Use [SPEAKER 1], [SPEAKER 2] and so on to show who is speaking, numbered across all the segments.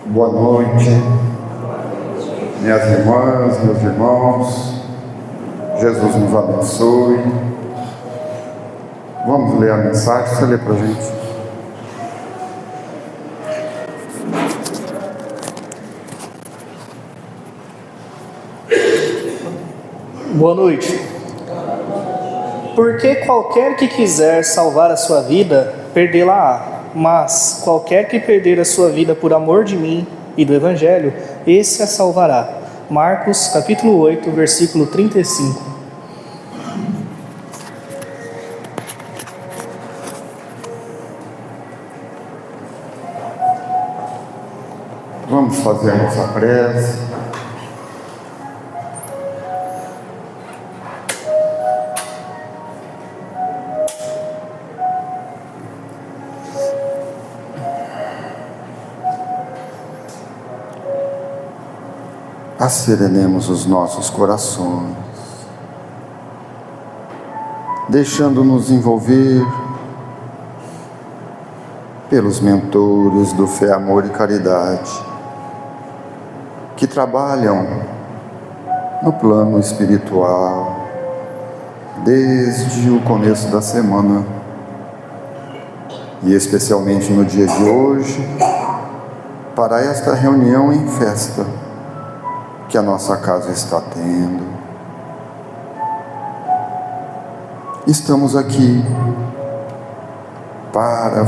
[SPEAKER 1] Boa noite, minhas irmãs, meus irmãos. Jesus nos abençoe. Vamos ler a mensagem. Você lê para a gente.
[SPEAKER 2] Boa noite. Porque qualquer que quiser salvar a sua vida, perdê-la-á. Mas qualquer que perder a sua vida por amor de mim e do Evangelho, esse a salvará. Marcos, capítulo 8, versículo 35.
[SPEAKER 1] Vamos fazer a nossa prece. Asserenemos os nossos corações, deixando-nos envolver pelos mentores do Fé, Amor e Caridade, que trabalham no plano espiritual desde o começo da semana, e especialmente no dia de hoje, para esta reunião em festa que a nossa casa está tendo. Estamos aqui para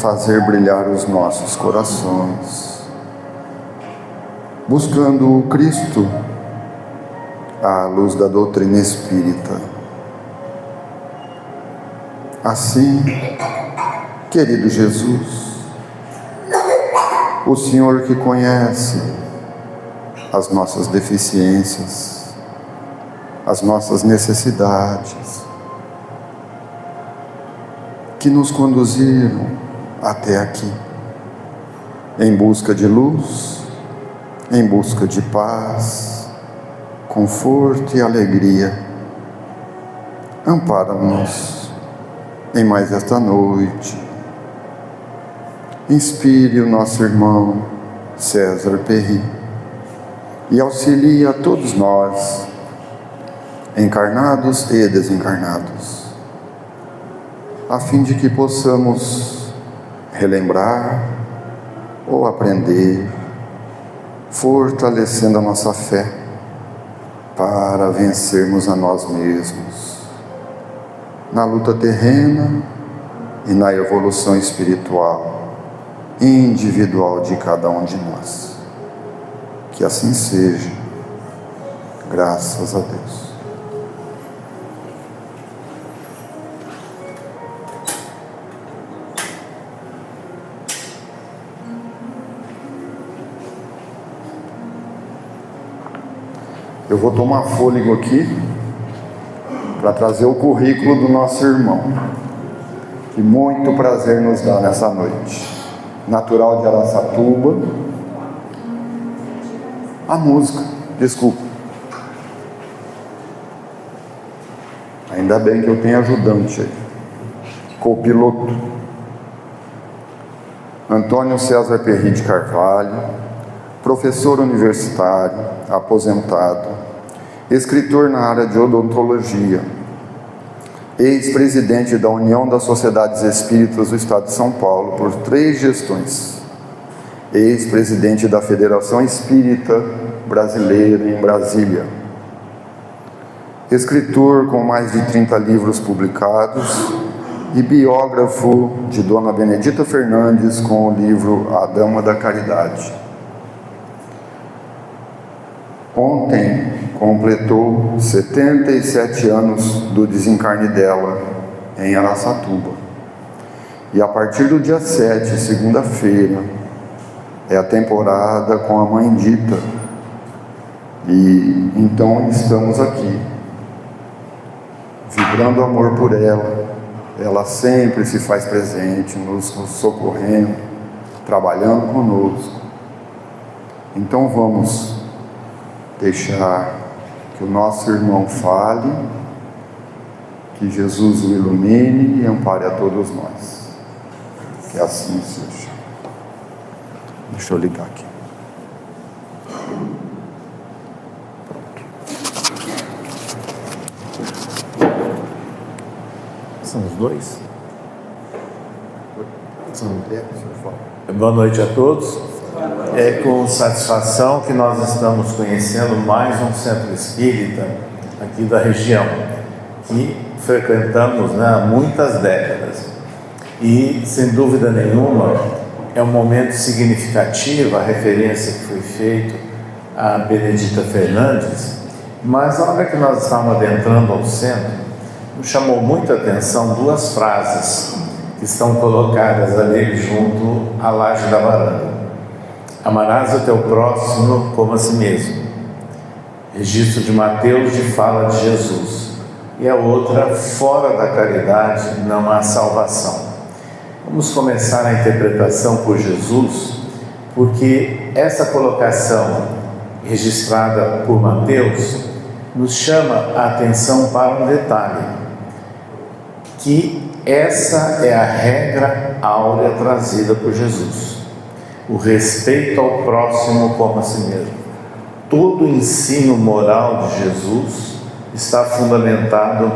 [SPEAKER 1] fazer brilhar os nossos corações, buscando o Cristo à luz da doutrina espírita. Assim, querido Jesus, o Senhor que conhece as nossas deficiências, as nossas necessidades, que nos conduziram até aqui, em busca de luz, em busca de paz, conforto e alegria. Ampara-nos em mais esta noite. Inspire o nosso irmão César Perry e auxilie a todos nós, encarnados e desencarnados, a fim de que possamos relembrar ou aprender, fortalecendo a nossa fé para vencermos a nós mesmos na luta terrena e na evolução espiritual individual de cada um de nós. Que assim seja, graças a Deus. Eu vou tomar fôlego aqui para trazer o currículo do nosso irmão, que muito prazer nos dá nessa noite. Natural de Araçatuba. A música, desculpa. Ainda bem que eu tenho ajudante aí, copiloto. Antônio César Perry de Carvalho, professor universitário, aposentado, escritor na área de odontologia, ex-presidente da União das Sociedades Espíritas do Estado de São Paulo por 3 gestões, ex-presidente da Federação Espírita Brasileira em Brasília, escritor com mais de 30 livros publicados e biógrafo de Dona Benedita Fernandes com o livro A Dama da Caridade. Ontem completou 77 anos do desencarne dela em Araçatuba. E a partir do dia 7, segunda-feira, é a temporada com a Mãe Dita. E então estamos aqui, vibrando amor por ela. Ela sempre se faz presente, nos socorrendo, trabalhando conosco. Então vamos deixar que o nosso irmão fale, que Jesus o ilumine e ampare a todos nós. Que assim seja. Deixa eu ligar aqui. São os dois? Boa noite a todos. É com satisfação que nós estamos conhecendo mais um centro espírita aqui da região, que frequentamos há muitas décadas. E, sem dúvida nenhuma, é um momento significativo a referência que foi feita a Benedita Fernandes, mas na hora que nós estávamos adentrando ao centro, nos chamou muita atenção duas frases que estão colocadas ali junto à laje da varanda. Amarás o teu próximo como a si mesmo. Registro de Mateus de fala de Jesus. E a outra, fora da caridade não há salvação. Vamos começar a interpretação por Jesus, porque essa colocação registrada por Mateus nos chama a atenção para um detalhe, que essa é a regra áurea trazida por Jesus. O respeito ao próximo como a si mesmo. Todo o ensino moral de Jesus está fundamentado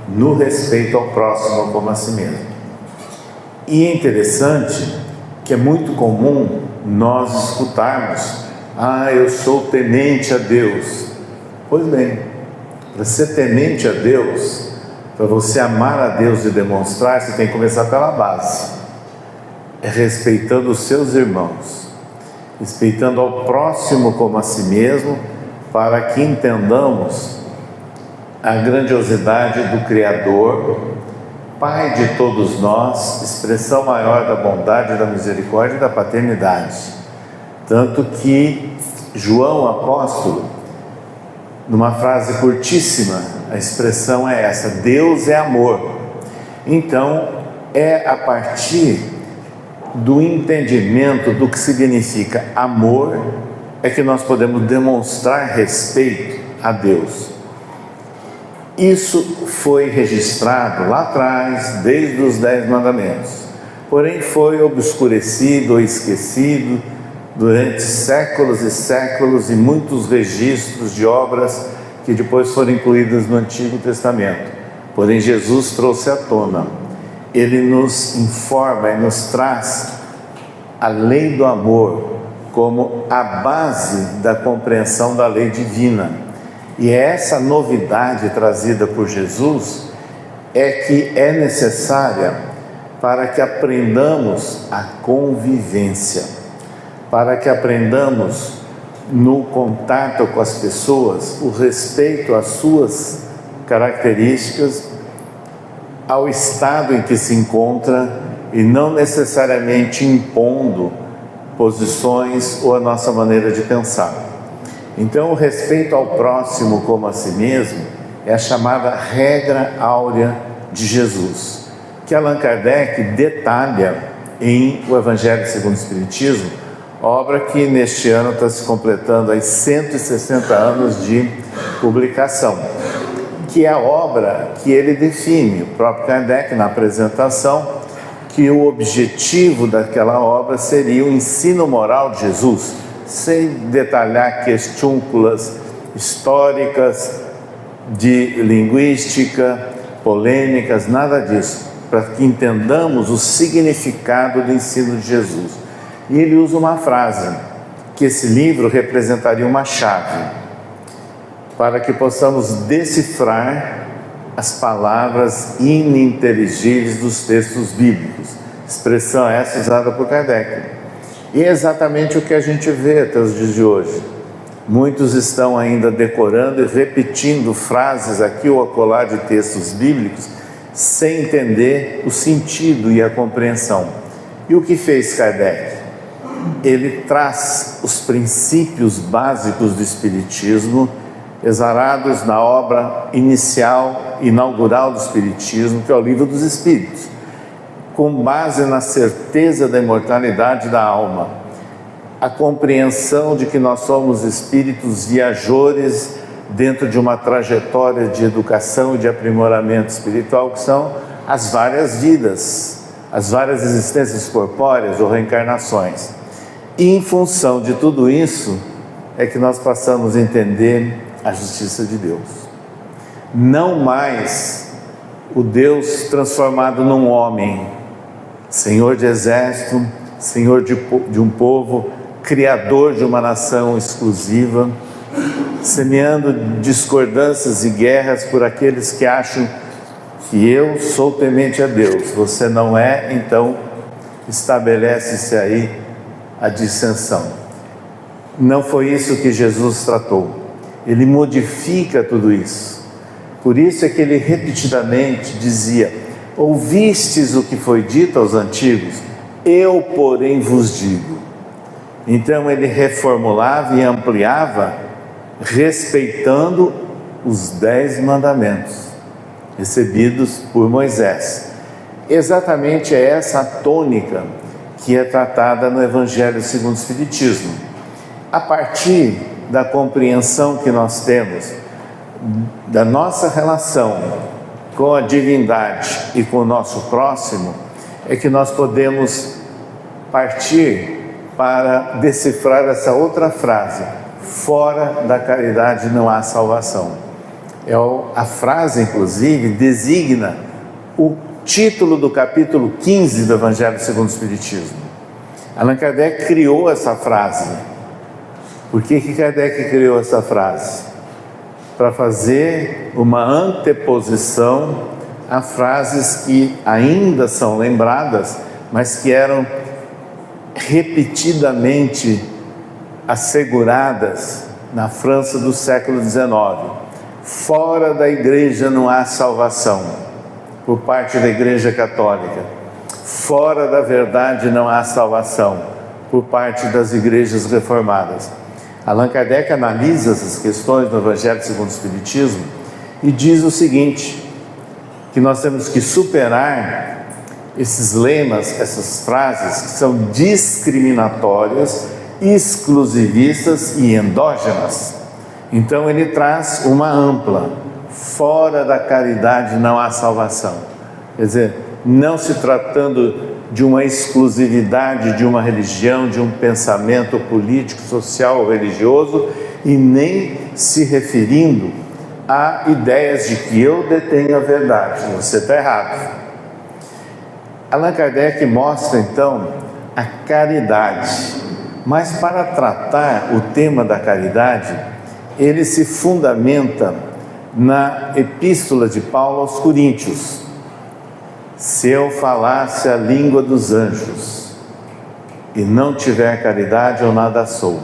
[SPEAKER 1] no respeito ao próximo como a si mesmo. E é interessante que é muito comum nós escutarmos: eu sou temente a Deus. Pois bem, para ser temente a Deus, para você amar a Deus e demonstrar, você tem que começar pela base. É respeitando os seus irmãos, respeitando ao próximo como a si mesmo, para que entendamos a grandiosidade do Criador, Pai de todos nós, expressão maior da bondade, da misericórdia e da paternidade. Tanto que João apóstolo, numa frase curtíssima, a expressão é essa: Deus é amor. Então, é a partir do entendimento do que significa amor é que nós podemos demonstrar respeito a Deus. Isso foi registrado lá atrás, desde os 10 mandamentos, porém foi obscurecido ou esquecido durante séculos e séculos, e muitos registros de obras que depois foram incluídas no Antigo Testamento. Porém Jesus trouxe à tona. Ele nos informa e nos traz a lei do amor como a base da compreensão da lei divina. E essa novidade trazida por Jesus é que é necessária para que aprendamos a convivência, para que aprendamos no contato com as pessoas o respeito às suas características, ao estado em que se encontra, e não necessariamente impondo posições ou a nossa maneira de pensar. Então, o respeito ao próximo como a si mesmo é a chamada regra áurea de Jesus, que Allan Kardec detalha em O Evangelho segundo o Espiritismo, obra que neste ano está se completando aí 160 anos de publicação, que é a obra que ele define, o próprio Kardec, na apresentação, que o objetivo daquela obra seria o ensino moral de Jesus, sem detalhar questúnculas históricas, de linguística, polêmicas, nada disso, para que entendamos o significado do ensino de Jesus. E ele usa uma frase, que esse livro representaria uma chave, para que possamos decifrar as palavras ininteligíveis dos textos bíblicos. Expressão essa usada por Kardec. E é exatamente o que a gente vê até os dias de hoje. Muitos estão ainda decorando e repetindo frases aqui ou acolá de textos bíblicos, sem entender o sentido e a compreensão. E o que fez Kardec? Ele traz os princípios básicos do Espiritismo, exarados na obra inaugural do Espiritismo, que é o Livro dos Espíritos, com base na certeza da imortalidade da alma, a compreensão de que nós somos espíritos viajores dentro de uma trajetória de educação e de aprimoramento espiritual, que são as várias vidas, as várias existências corpóreas ou reencarnações.
[SPEAKER 3] E em função de tudo isso, é que nós passamos a entender a justiça de Deus. Não mais o Deus transformado num homem, Senhor de exército, Senhor de um povo, Criador de uma nação exclusiva, semeando discordâncias e guerras por aqueles que acham que eu sou temente a Deus, você não é, então estabelece-se aí a dissensão. Não foi isso que Jesus tratou. Ele modifica tudo isso. Por isso é que ele repetidamente dizia: ouvistes o que foi dito aos antigos, eu porém vos digo. Então ele reformulava e ampliava, respeitando os 10 mandamentos recebidos por Moisés. Exatamente é essa a tônica que é tratada no Evangelho segundo o Espiritismo. A partir da compreensão que nós temos da nossa relação com a divindade e com o nosso próximo, é que nós podemos partir para decifrar essa outra frase: fora da caridade não há salvação. A frase, inclusive, designa o título do capítulo 15 do Evangelho segundo o Espiritismo. Allan Kardec criou essa frase. Por que Kardec criou essa frase? Para fazer uma anteposição a frases que ainda são lembradas, mas que eram repetidamente asseguradas na França do século XIX. Fora da igreja não há salvação, por parte da Igreja Católica. Fora da verdade não há salvação, por parte das igrejas reformadas. Allan Kardec analisa essas questões no Evangelho segundo o Espiritismo e diz o seguinte, que nós temos que superar esses lemas, essas frases que são discriminatórias, exclusivistas e endógenas. Então ele traz uma ampla: fora da caridade não há salvação. Quer dizer, não se tratando de uma exclusividade de uma religião, de um pensamento político, social ou religioso, e nem se referindo a ideias de que eu detenho a verdade, você está errado. Allan Kardec mostra então a caridade, mas para tratar o tema da caridade, ele se fundamenta na Epístola de Paulo aos Coríntios. Se eu falasse a língua dos anjos e não tiver caridade, eu nada sou.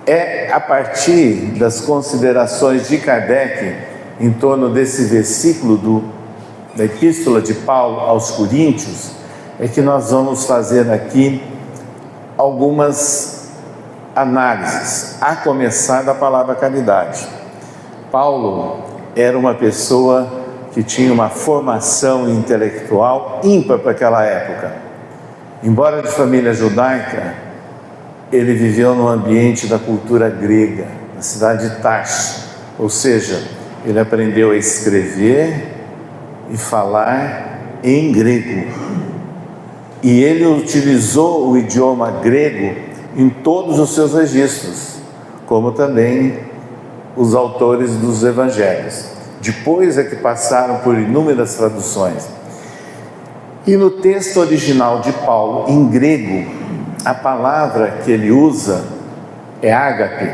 [SPEAKER 3] É a partir das considerações de Kardec em torno desse versículo da Epístola de Paulo aos Coríntios, é que nós vamos fazer aqui algumas análises, a começar da palavra caridade. Paulo era uma pessoa que tinha uma formação intelectual ímpar para aquela época. Embora de família judaica, ele viveu no ambiente da cultura grega, na cidade de Tarso. Ou seja, ele aprendeu a escrever e falar em grego. E ele utilizou o idioma grego em todos os seus registros, como também os autores dos evangelhos. Depois é que passaram por inúmeras traduções. E no texto original de Paulo, em grego, a palavra que ele usa é ágape.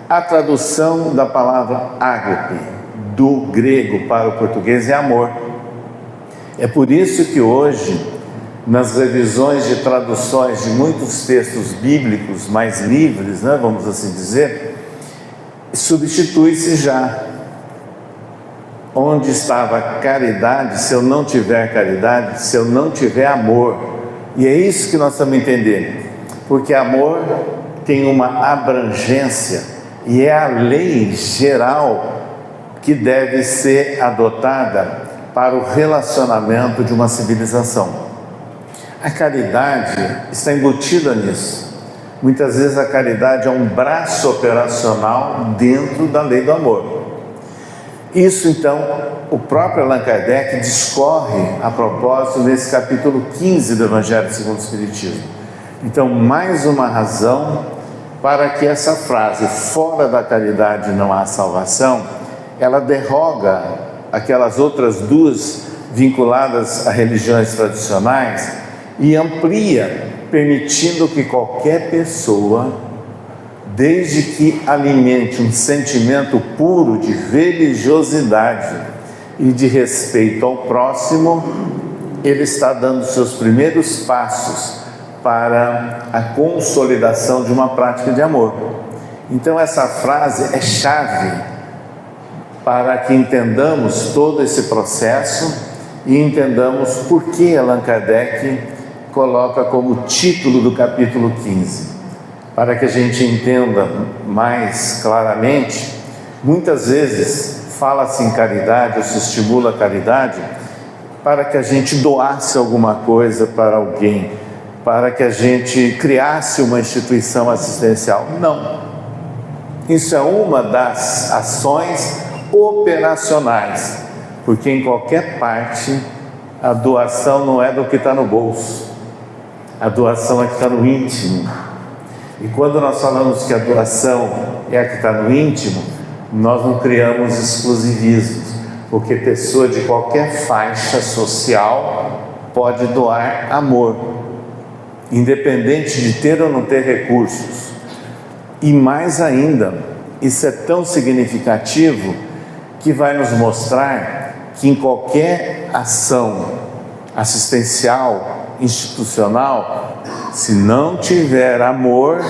[SPEAKER 3] A tradução da palavra ágape, do grego para o português, é amor. É por isso que hoje, nas revisões de traduções de muitos textos bíblicos mais livres, né, vamos assim dizer, substitui-se já. Onde estava caridade, se eu não tiver caridade, se eu não tiver amor. E é isso que nós estamos entendendo, porque amor tem uma abrangência e é a lei geral que deve ser adotada para o relacionamento de uma civilização. A caridade está embutida nisso. Muitas vezes a caridade é um braço operacional dentro da lei do amor. Isso então, o próprio Allan Kardec discorre a propósito nesse capítulo 15 do Evangelho segundo o Espiritismo. Então, mais uma razão para que essa frase, fora da caridade não há salvação, ela derroga aquelas outras duas vinculadas a religiões tradicionais e amplia, permitindo que qualquer pessoa, desde que alimente um sentimento puro de religiosidade e de respeito ao próximo, ele está dando seus primeiros passos para a consolidação de uma prática de amor. Então essa frase é chave para que entendamos todo esse processo e entendamos por que Allan Kardec coloca como título do capítulo 15. Para que a gente entenda mais claramente, muitas vezes fala-se em caridade ou se estimula a caridade para que a gente doasse alguma coisa para alguém, para que a gente criasse uma instituição assistencial. Não. Isso é uma das ações operacionais, porque em qualquer parte a doação não é do que está no bolso, a doação é que está no íntimo. E quando nós falamos que a doação é a que está no íntimo, nós não criamos exclusivismos, porque pessoa de qualquer faixa social pode doar amor, independente de ter ou não ter recursos. E mais ainda, isso é tão significativo que vai nos mostrar que em qualquer ação assistencial, institucional, se não tiver amor,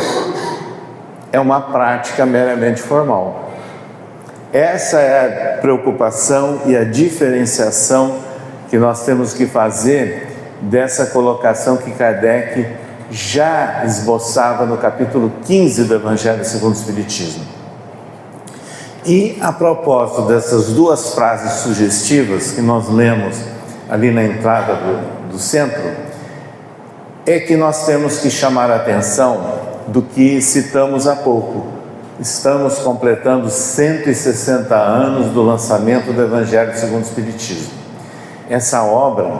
[SPEAKER 3] é uma prática meramente formal. Essa é a preocupação e a diferenciação que nós temos que fazer dessa colocação que Kardec já esboçava no capítulo 15 do Evangelho segundo o Espiritismo. E a propósito dessas duas frases sugestivas que nós lemos ali na entrada do centro, é que nós temos que chamar a atenção do que citamos há pouco. Estamos completando 160 anos do lançamento do Evangelho segundo o Espiritismo. Essa obra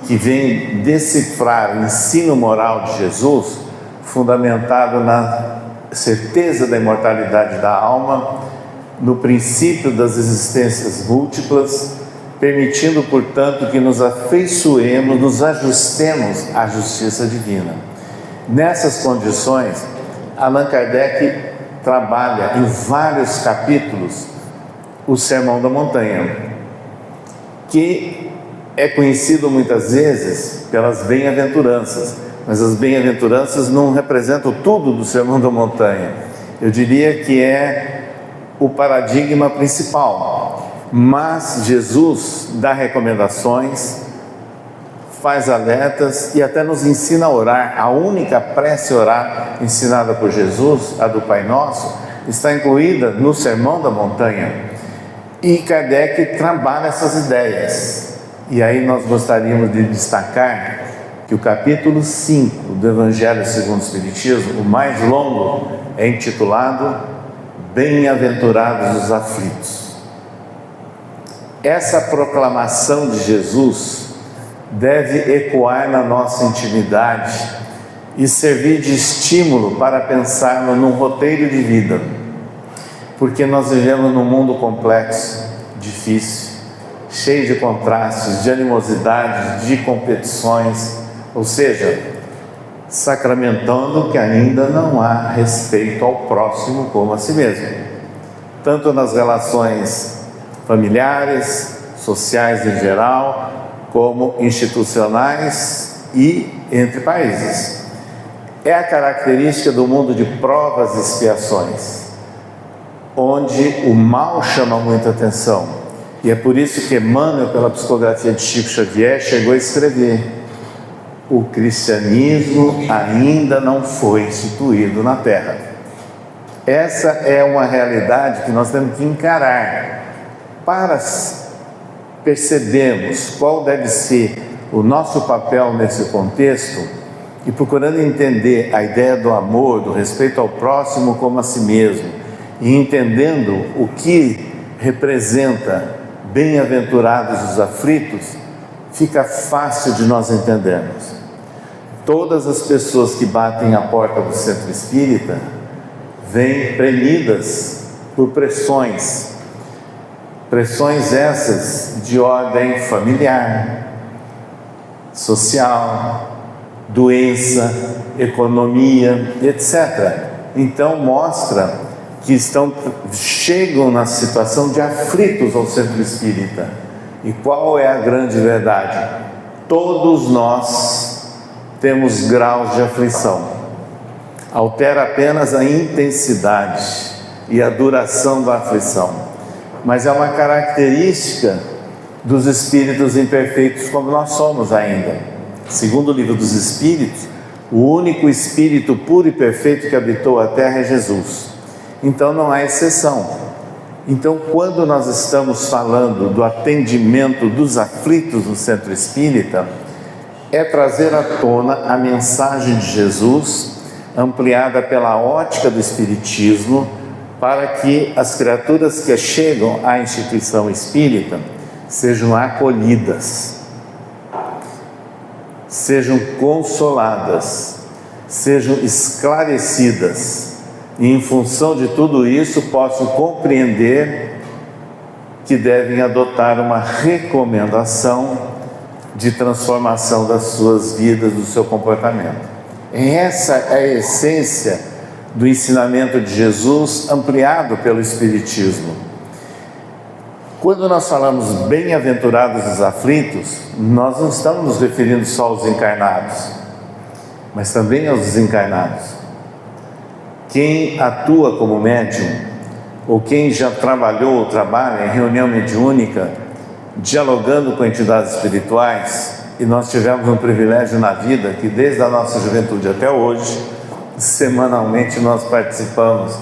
[SPEAKER 3] que vem decifrar o ensino moral de Jesus, fundamentado na certeza da imortalidade da alma, no princípio das existências múltiplas, permitindo, portanto, que nos afeiçoemos, nos ajustemos à justiça divina. Nessas condições, Allan Kardec trabalha em vários capítulos o Sermão da Montanha, que é conhecido muitas vezes pelas bem-aventuranças, mas as bem-aventuranças não representam tudo do Sermão da Montanha. Eu diria que é o paradigma principal, mas Jesus dá recomendações, faz alertas e até nos ensina a orar. A única prece orar ensinada por Jesus, a do Pai Nosso, está incluída no Sermão da Montanha. E Kardec trabalha essas ideias. E aí nós gostaríamos de destacar que o capítulo 5 do Evangelho segundo o Espiritismo, o mais longo, é intitulado Bem-aventurados os aflitos. Essa proclamação de Jesus deve ecoar na nossa intimidade e servir de estímulo para pensarmos num roteiro de vida, porque nós vivemos num mundo complexo, difícil, cheio de contrastes, de animosidades, de competições, ou seja, sacramentando que ainda não há respeito ao próximo como a si mesmo, tanto nas relações familiares, sociais em geral, como institucionais e entre países. É a característica do mundo de provas e expiações, onde o mal chama muita atenção. E é por isso que Emmanuel, pela psicografia de Chico Xavier, chegou a escrever: o cristianismo ainda não foi instituído na Terra. Essa é uma realidade que nós temos que encarar para percebermos qual deve ser o nosso papel nesse contexto e procurando entender a ideia do amor, do respeito ao próximo como a si mesmo, e entendendo o que representa bem-aventurados os aflitos, fica fácil de nós entendermos. Todas as pessoas que batem à porta do centro espírita vêm premidas por pressões essas de ordem familiar, social, doença, economia, etc. Então mostra que chegam na situação de aflitos ao centro espírita. E qual é a grande verdade? Todos nós temos graus de aflição. Altera apenas a intensidade e a duração da aflição. Mas é uma característica dos espíritos imperfeitos como nós somos ainda. Segundo o Livro dos Espíritos, o único espírito puro e perfeito que habitou a terra é Jesus. Então não há exceção. Então, quando nós estamos falando do atendimento dos aflitos no centro espírita, é trazer à tona a mensagem de Jesus, ampliada pela ótica do Espiritismo, para que as criaturas que chegam à instituição espírita sejam acolhidas, sejam consoladas, sejam esclarecidas, e em função de tudo isso possam compreender que devem adotar uma recomendação de transformação das suas vidas, do seu comportamento. Essa é a essência do ensinamento de Jesus ampliado pelo Espiritismo. Quando nós falamos bem-aventurados os aflitos, nós não estamos nos referindo só aos encarnados, mas também aos desencarnados. Quem atua como médium, ou quem já trabalhou ou trabalha em reunião mediúnica, dialogando com entidades espirituais, e nós tivemos um privilégio na vida que desde a nossa juventude até hoje, semanalmente nós participamos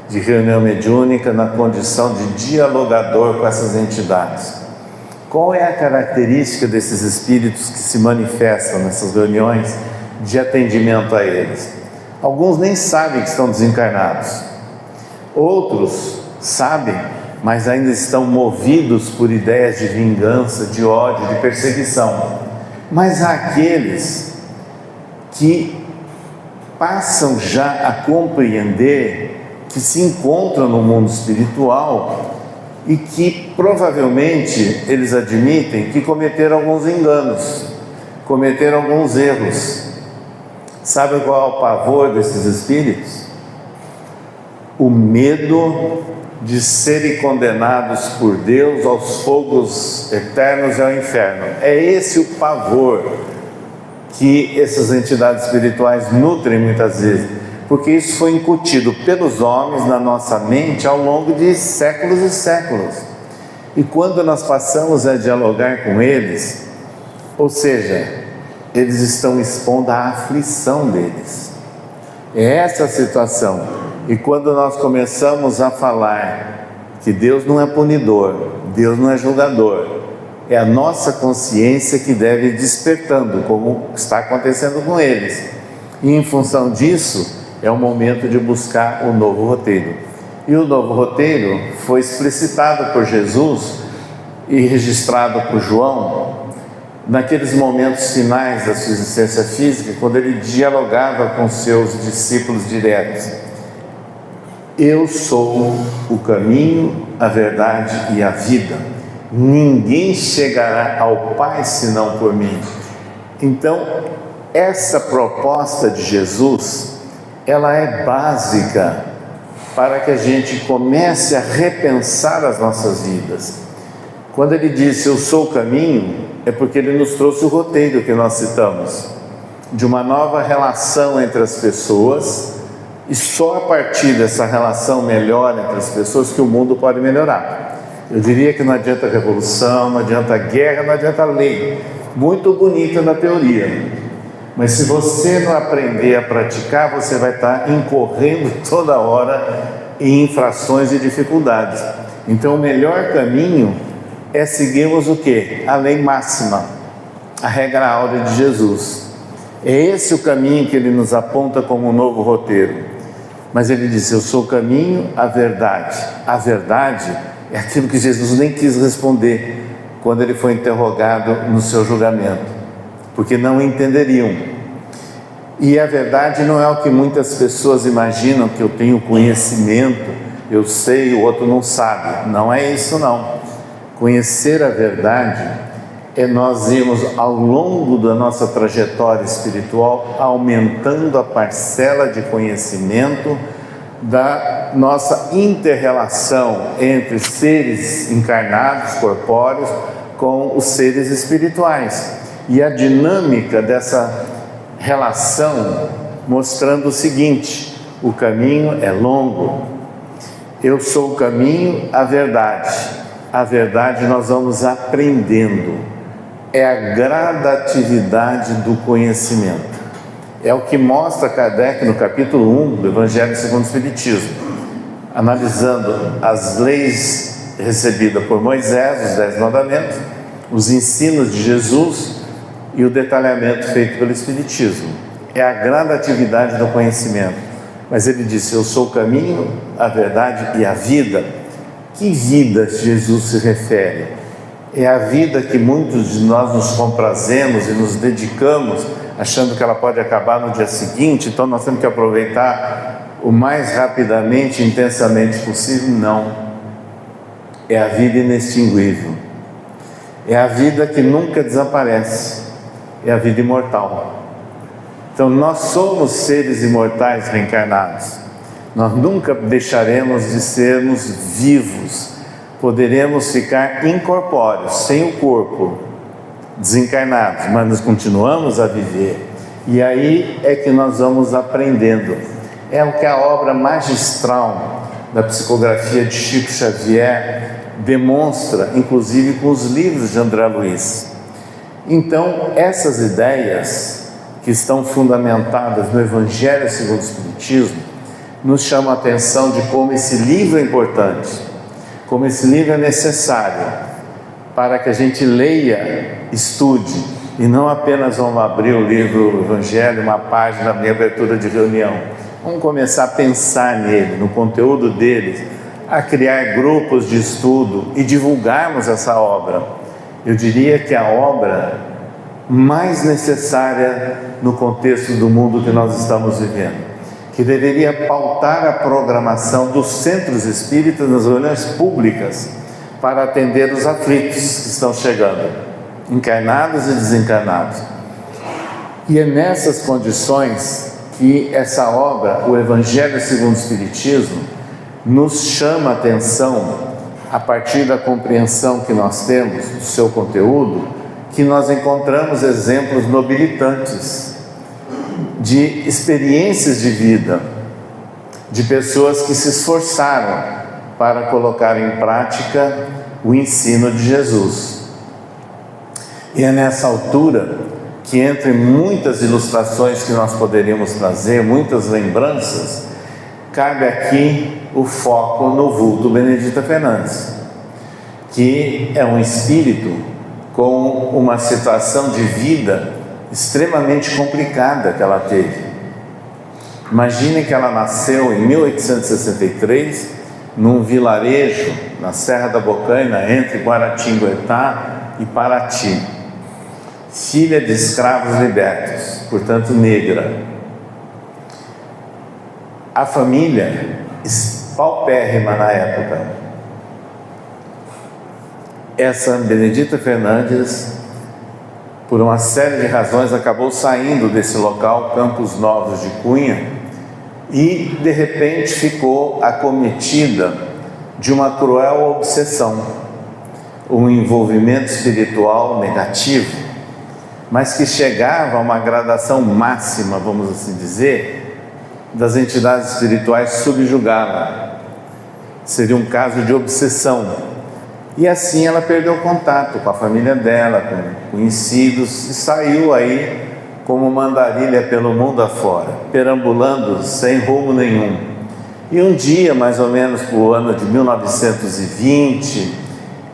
[SPEAKER 3] de reunião mediúnica na condição de dialogador com essas entidades. Qual é a característica desses espíritos que se manifestam nessas reuniões de atendimento a eles? Alguns nem sabem que estão desencarnados, outros sabem, mas ainda estão movidos por ideias de vingança, de ódio, de perseguição. Mas há aqueles que passam já a compreender que se encontram no mundo espiritual e que provavelmente eles admitem que cometeram alguns enganos, cometeram alguns erros. Sabe qual é o pavor desses espíritos? O medo de serem condenados por Deus aos fogos eternos e ao inferno. É esse o pavor que essas entidades espirituais nutrem muitas vezes, porque isso foi incutido pelos homens na nossa mente ao longo de séculos e séculos. E quando nós passamos a dialogar com eles, ou seja, eles estão expondo a aflição deles. É essa a situação. E quando nós começamos a falar que Deus não é punidor, Deus não é julgador, é a nossa consciência que deve ir despertando, como está acontecendo com eles. E em função disso, é o momento de buscar o novo roteiro. E o novo roteiro foi explicitado por Jesus e registrado por João naqueles momentos finais da sua existência física, quando ele dialogava com seus discípulos diretos. Eu sou o caminho, a verdade e a vida. Ninguém chegará ao Pai senão por mim. Então, essa proposta de Jesus, ela é básica para que a gente comece a repensar as nossas vidas. Quando ele disse, eu sou o caminho, é porque ele nos trouxe o roteiro que nós citamos, de uma nova relação entre as pessoas, e só a partir dessa relação melhor entre as pessoas que o mundo pode melhorar. Eu diria que não adianta revolução, não adianta guerra, não adianta lei. Muito bonita na teoria, mas se você não aprender a praticar, você vai estar incorrendo toda hora em infrações e dificuldades. Então o melhor caminho é seguirmos o quê? A lei máxima, a regra áurea de Jesus. É esse o caminho que ele nos aponta como um novo roteiro. Mas ele disse, eu sou o caminho, a verdade. A verdade é aquilo que Jesus nem quis responder quando ele foi interrogado no seu julgamento, porque não entenderiam. E a verdade não é o que muitas pessoas imaginam, que eu tenho conhecimento, eu sei, o outro não sabe. Não é isso não. Conhecer a verdade é nós irmos ao longo da nossa trajetória espiritual aumentando a parcela de conhecimento da nossa inter-relação entre seres encarnados, corpóreos, com os seres espirituais. E a dinâmica dessa relação mostrando o seguinte: o caminho é longo. Eu sou o caminho, a verdade nós vamos aprendendo, é a gradatividade do conhecimento. É o que mostra Kardec no capítulo 1 do Evangelho segundo o Espiritismo, analisando as leis recebidas por Moisés, os 10 mandamentos, os ensinos de Jesus e o detalhamento feito pelo Espiritismo. É a gradatividade do conhecimento. Mas ele disse: eu sou o caminho, a verdade e a vida. Que vida Jesus se refere? É a vida que muitos de nós nos comprazemos e nos dedicamos, achando que ela pode acabar no dia seguinte, então nós temos que aproveitar o mais rapidamente, intensamente possível. Não. É a vida inextinguível. É a vida que nunca desaparece. É a vida imortal. Então nós somos seres imortais reencarnados. Nós nunca deixaremos de sermos vivos. Poderemos ficar incorpóreos, sem o corpo, desencarnados, mas nós continuamos a viver. E aí é que nós vamos aprendendo. É o que a obra magistral da psicografia de Chico Xavier demonstra, inclusive com os livros de André Luiz. Então, essas ideias que estão fundamentadas no Evangelho segundo o Espiritismo nos chamam a atenção de como esse livro é importante, como esse livro é necessário para que a gente leia, estude, e não apenas vamos abrir o livro do Evangelho, uma página na minha abertura de reunião. Vamos começar a pensar nele, no conteúdo dele, a criar grupos de estudo e divulgarmos essa obra. Eu diria que a obra mais necessária no contexto do mundo que nós estamos vivendo, que deveria pautar a programação dos centros espíritas nas reuniões públicas para atender os aflitos que estão chegando, encarnados e desencarnados. E é nessas condições que essa obra, o Evangelho segundo o Espiritismo, nos chama a atenção, a partir da compreensão que nós temos do seu conteúdo, que nós encontramos exemplos nobilitantes de experiências de vida, de pessoas que se esforçaram para colocar em prática o ensino de Jesus. E é nessa altura que, entre muitas ilustrações que nós poderíamos trazer, muitas lembranças, cabe aqui o foco no vulto Benedita Fernandes, que é um espírito com uma situação de vida extremamente complicada que ela teve. Imagine que ela nasceu em 1863 num vilarejo na Serra da Bocaina, entre Guaratinguetá e Paraty, filha de escravos libertos, portanto negra. A família paupérrima na época. Essa Benedita Fernandes, por uma série de razões, acabou saindo desse local, Campos Novos de Cunha, e de repente ficou acometida de uma cruel obsessão, um envolvimento espiritual negativo, mas que chegava a uma gradação máxima, vamos assim dizer, das entidades espirituais subjugá-la. Seria um caso de obsessão. E assim ela perdeu contato com a família dela, com conhecidos, e saiu aí como uma andarilha pelo mundo afora, perambulando sem rumo nenhum. E um dia, mais ou menos para o ano de 1920,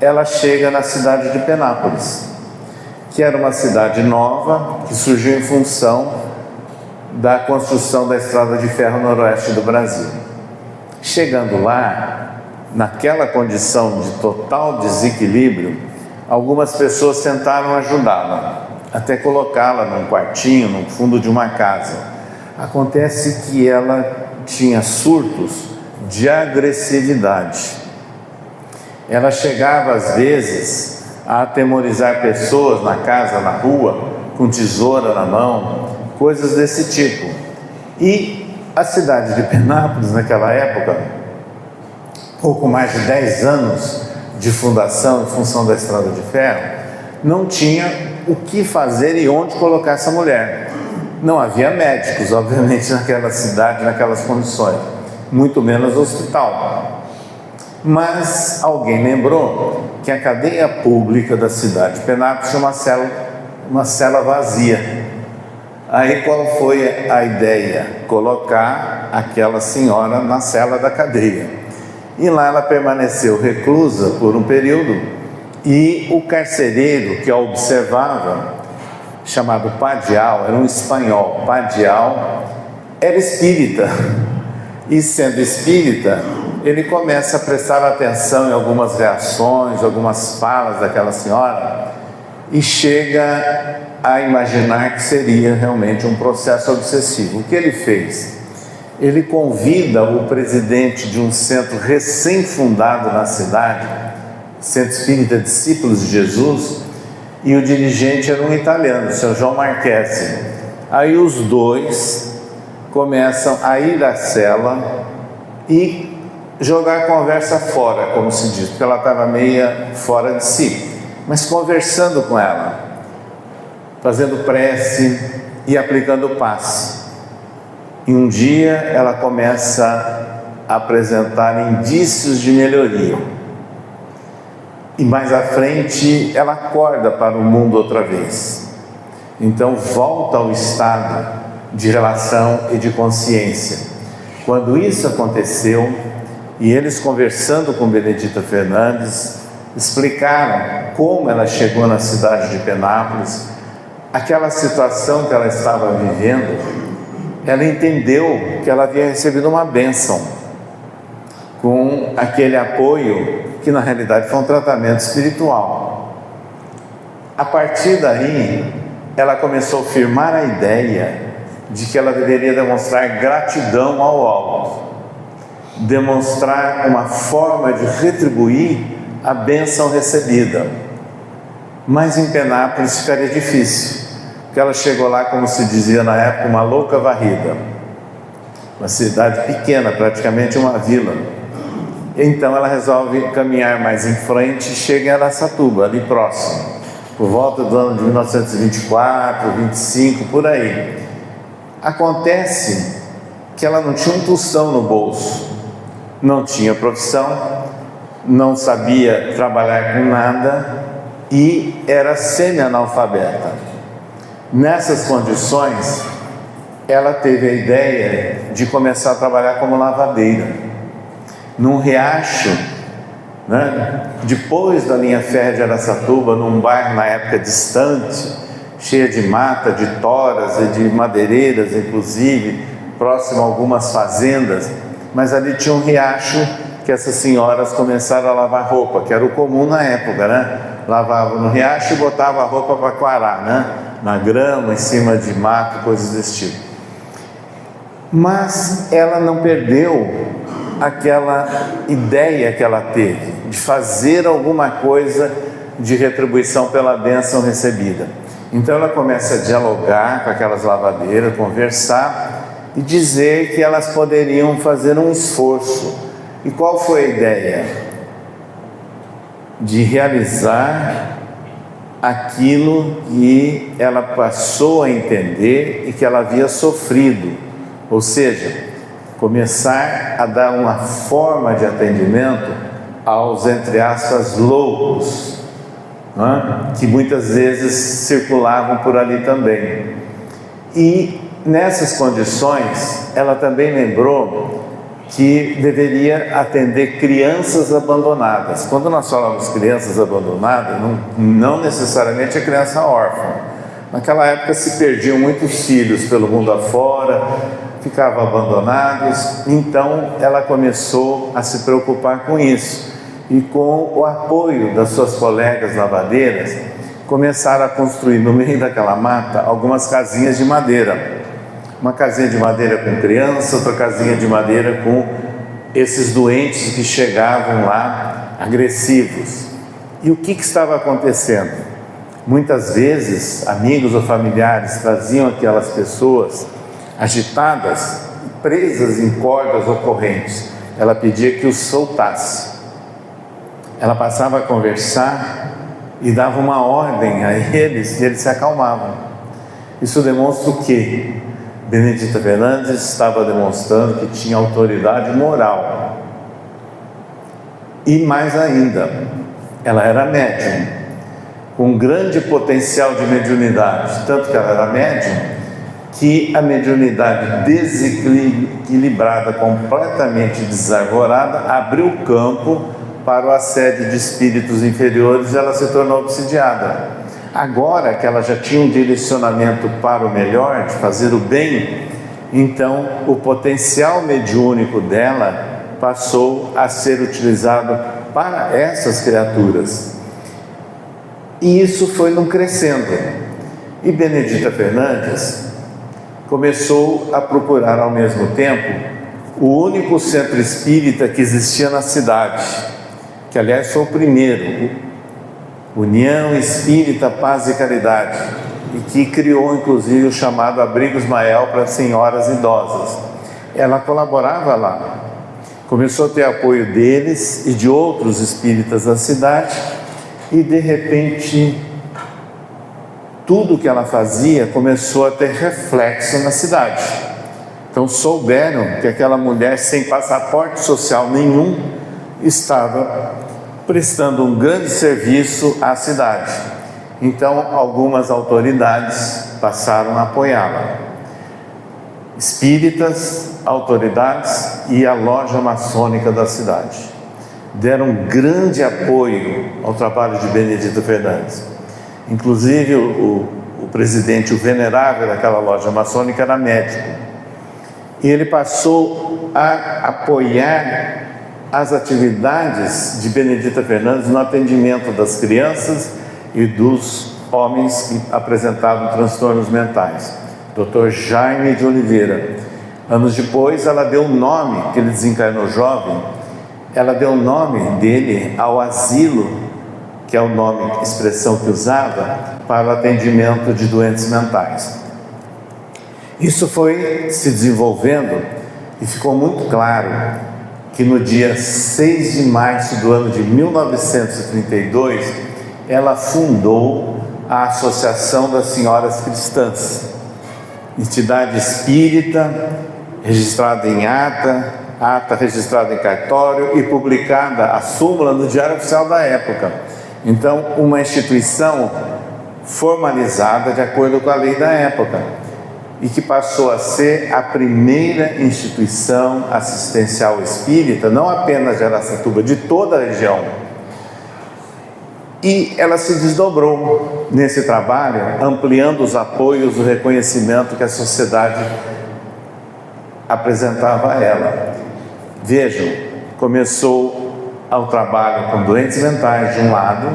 [SPEAKER 3] ela chega na cidade de Penápolis, que era uma cidade nova, que surgiu em função da construção da estrada de ferro noroeste do Brasil. Chegando lá, naquela condição de total desequilíbrio, algumas pessoas tentaram ajudá-la, até colocá-la num quartinho, no fundo de uma casa. Acontece que ela tinha surtos de agressividade. Ela chegava às vezes a atemorizar pessoas na casa, na rua, com tesoura na mão, coisas desse tipo. E a cidade de Penápolis, naquela época, pouco mais de 10 anos de fundação em função da Estrada de Ferro, não tinha o que fazer e onde colocar essa mulher. Não havia médicos, obviamente, naquela cidade, naquelas condições, muito menos hospital. Mas alguém lembrou que a cadeia pública da cidade de Penápolis tinha uma cela vazia. Aí qual foi a ideia? Colocar aquela senhora na cela da cadeia. E lá ela permaneceu reclusa por um período, e o carcereiro que a observava, chamado Padial, era um espanhol, Padial, era espírita. E sendo espírita, ele começa a prestar atenção em algumas reações, algumas falas daquela senhora, e chega a imaginar que seria realmente um processo obsessivo. O que ele fez? Ele convida o presidente de um centro recém-fundado na cidade, Centro Espírita Discípulos de Jesus, e o dirigente era um italiano, o Sr. João Marquesi. Aí os dois começam a ir à cela e jogar a conversa fora, como se diz, porque ela estava meia fora de si, mas conversando com ela, fazendo prece e aplicando passe. E um dia ela começa a apresentar indícios de melhoria. E mais à frente ela acorda para o mundo outra vez. Então volta ao estado de relação e de consciência. Quando isso aconteceu, e eles conversando com Benedita Fernandes, explicaram como ela chegou na cidade de Penápolis, aquela situação que ela estava vivendo, ela entendeu que ela havia recebido uma bênção, com aquele apoio que na realidade foi um tratamento espiritual. A partir daí, ela começou a firmar a ideia de que ela deveria demonstrar gratidão ao alto, demonstrar uma forma de retribuir a bênção recebida. Mas em Penápolis ficaria difícil, porque ela chegou lá, como se dizia na época, uma louca varrida, uma cidade pequena, praticamente uma vila. Então ela resolve caminhar mais em frente e chega em Araçatuba, ali próximo, por volta do ano de 1924, 25, por aí. Acontece que ela não tinha um tostão no bolso, não tinha profissão, não sabia trabalhar com nada e era semi-analfabeta. Nessas condições, ela teve a ideia de começar a trabalhar como lavadeira num riacho, depois da linha férrea de Araçatuba, num bairro na época distante, cheia de mata, de toras e de madeireiras, inclusive, próximo a algumas fazendas, mas ali tinha um riacho que essas senhoras começaram a lavar roupa, que era o comum na época, Lavavam no riacho e botavam a roupa para quarar, na grama, em cima de mato, coisas desse tipo. Mas ela não perdeu aquela ideia que ela teve de fazer alguma coisa de retribuição pela bênção recebida. Então ela começa a dialogar com aquelas lavadeiras, conversar e dizer que elas poderiam fazer um esforço. E qual foi a ideia? De realizar aquilo que ela passou a entender e que ela havia sofrido, ou seja, começar a dar uma forma de atendimento aos, entre aspas, loucos, que muitas vezes circulavam por ali também. E nessas condições, ela também lembrou que deveria atender crianças abandonadas. Quando nós falamos crianças abandonadas, não necessariamente a criança órfã. Naquela época se perdiam muitos filhos pelo mundo afora, ficavam abandonados, então ela começou a se preocupar com isso. E com o apoio das suas colegas lavadeiras, começaram a construir no meio daquela mata algumas casinhas de madeira, Uma casinha de madeira com criança, outra casinha de madeira com esses doentes que chegavam lá agressivos. E o que estava acontecendo? Muitas vezes, amigos ou familiares traziam aquelas pessoas agitadas, presas em cordas ou correntes. Ela pedia que os soltasse. Ela passava a conversar e dava uma ordem a eles e eles se acalmavam. Isso demonstra o quê? Benedita Fernandes estava demonstrando que tinha autoridade moral. E mais ainda, ela era médium, com um grande potencial de mediunidade, tanto que ela era médium, que a mediunidade desequilibrada, completamente desarvorada, abriu campo para o assédio de espíritos inferiores e ela se tornou obsidiada. Agora que ela já tinha um direcionamento para o melhor, de fazer o bem, então o potencial mediúnico dela passou a ser utilizado para essas criaturas. E isso foi num crescendo. E Benedita Fernandes começou a procurar ao mesmo tempo o único centro espírita que existia na cidade, que aliás foi o primeiro, União Espírita Paz e Caridade, e que criou inclusive o chamado Abrigo Ismael para senhoras idosas. Ela colaborava lá, começou a ter apoio deles e de outros espíritas da cidade, e de repente tudo que ela fazia começou a ter reflexo na cidade. Então souberam que aquela mulher sem passaporte social nenhum estava prestando um grande serviço à cidade. Então algumas autoridades passaram a apoiá-la. Espíritas, autoridades e a loja maçônica da cidade deram grande apoio ao trabalho de Benedita Fernandes. Inclusive o presidente, o venerável daquela loja maçônica, era médico. E ele passou a apoiar as atividades de Benedita Fernandes no atendimento das crianças e dos homens que apresentavam transtornos mentais. Dr. Jaime de Oliveira. Anos depois, ela deu o nome, que ele desencarnou jovem, ela deu o nome dele ao asilo, que é o nome, expressão que usava para o atendimento de doentes mentais. Isso foi se desenvolvendo e ficou muito claro que no dia 6 de março do ano de 1932, ela fundou a Associação das Senhoras Cristãs, entidade espírita, registrada em ata registrada em cartório e publicada a súmula no Diário Oficial da época. Então, uma instituição formalizada de acordo com a lei da época, e que passou a ser a primeira instituição assistencial espírita, não apenas de Araçatuba, de toda a região. E ela se desdobrou nesse trabalho, ampliando os apoios, o reconhecimento que a sociedade apresentava a ela. Vejam, começou ao trabalho com doentes mentais de um lado,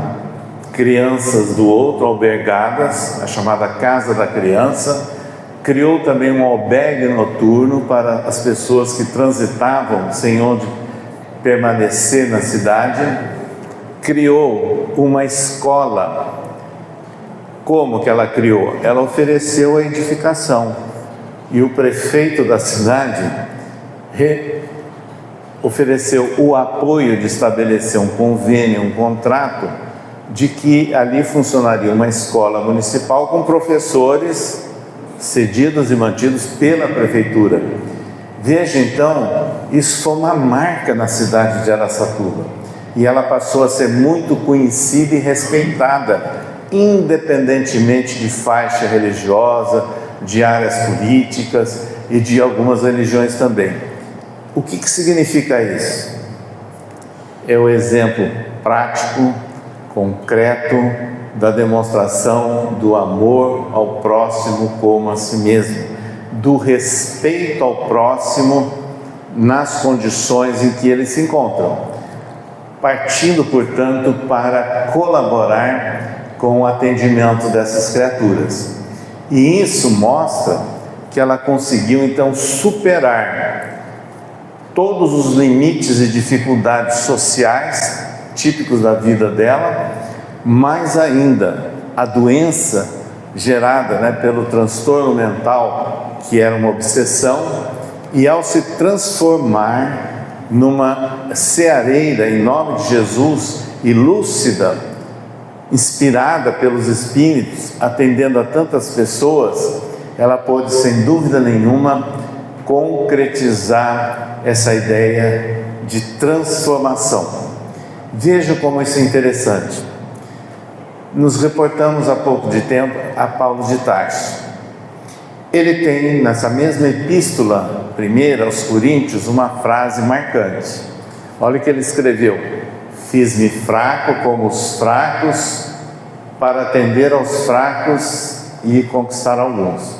[SPEAKER 3] crianças do outro, albergadas, a chamada Casa da Criança. Criou também um albergue noturno para as pessoas que transitavam sem onde permanecer na cidade. Criou uma escola. Como que ela criou? Ela ofereceu a edificação. E o prefeito da cidade ofereceu o apoio de estabelecer um convênio, um contrato, de que ali funcionaria uma escola municipal com professores cedidos e mantidos pela prefeitura. Veja então, isso foi uma marca na cidade de Araçatuba, e ela passou a ser muito conhecida e respeitada, independentemente de faixa religiosa, de áreas políticas e de algumas religiões também. O que significa isso? É o exemplo prático, concreto, da demonstração do amor ao próximo como a si mesmo, do respeito ao próximo nas condições em que eles se encontram, partindo, portanto, para colaborar com o atendimento dessas criaturas. E isso mostra que ela conseguiu então superar todos os limites e dificuldades sociais típicos da vida dela, mais ainda a doença gerada, pelo transtorno mental, que era uma obsessão, e ao se transformar numa ceareira em nome de Jesus e lúcida, inspirada pelos Espíritos, atendendo a tantas pessoas, ela pôde, sem dúvida nenhuma, concretizar essa ideia de transformação. Veja como isso é interessante. Nos reportamos há pouco de tempo a Paulo de Tarso. Ele tem, nessa mesma epístola primeira aos Coríntios, uma frase marcante. Olha o que ele escreveu: fiz-me fraco como os fracos, para atender aos fracos e conquistar alguns.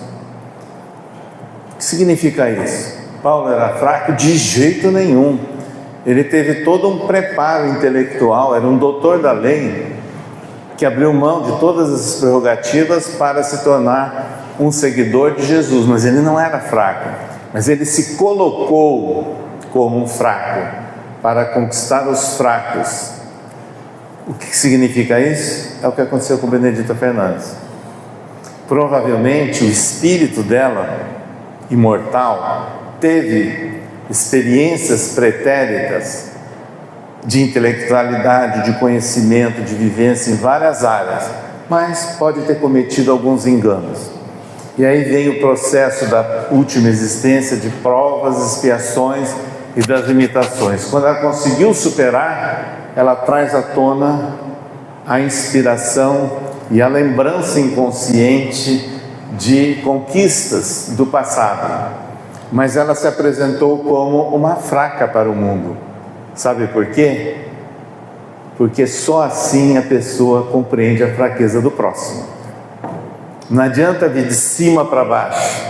[SPEAKER 3] O que significa isso? Paulo era fraco? De jeito nenhum. Ele teve todo um preparo intelectual, era um doutor da lei, que abriu mão de todas as prerrogativas para se tornar um seguidor de Jesus, mas ele não era fraco, mas ele se colocou como um fraco, para conquistar os fracos. O que significa isso? É o que aconteceu com Benedita Fernandes. Provavelmente o espírito dela, imortal, teve experiências pretéritas de intelectualidade, de conhecimento, de vivência em várias áreas, mas pode ter cometido alguns enganos. E aí vem o processo da última existência, de provas, expiações e das limitações. Quando ela conseguiu superar, ela traz à tona a inspiração e a lembrança inconsciente de conquistas do passado. Mas ela se apresentou como uma fraca para o mundo. Sabe por quê? Porque só assim a pessoa compreende a fraqueza do próximo. Não adianta vir de cima para baixo.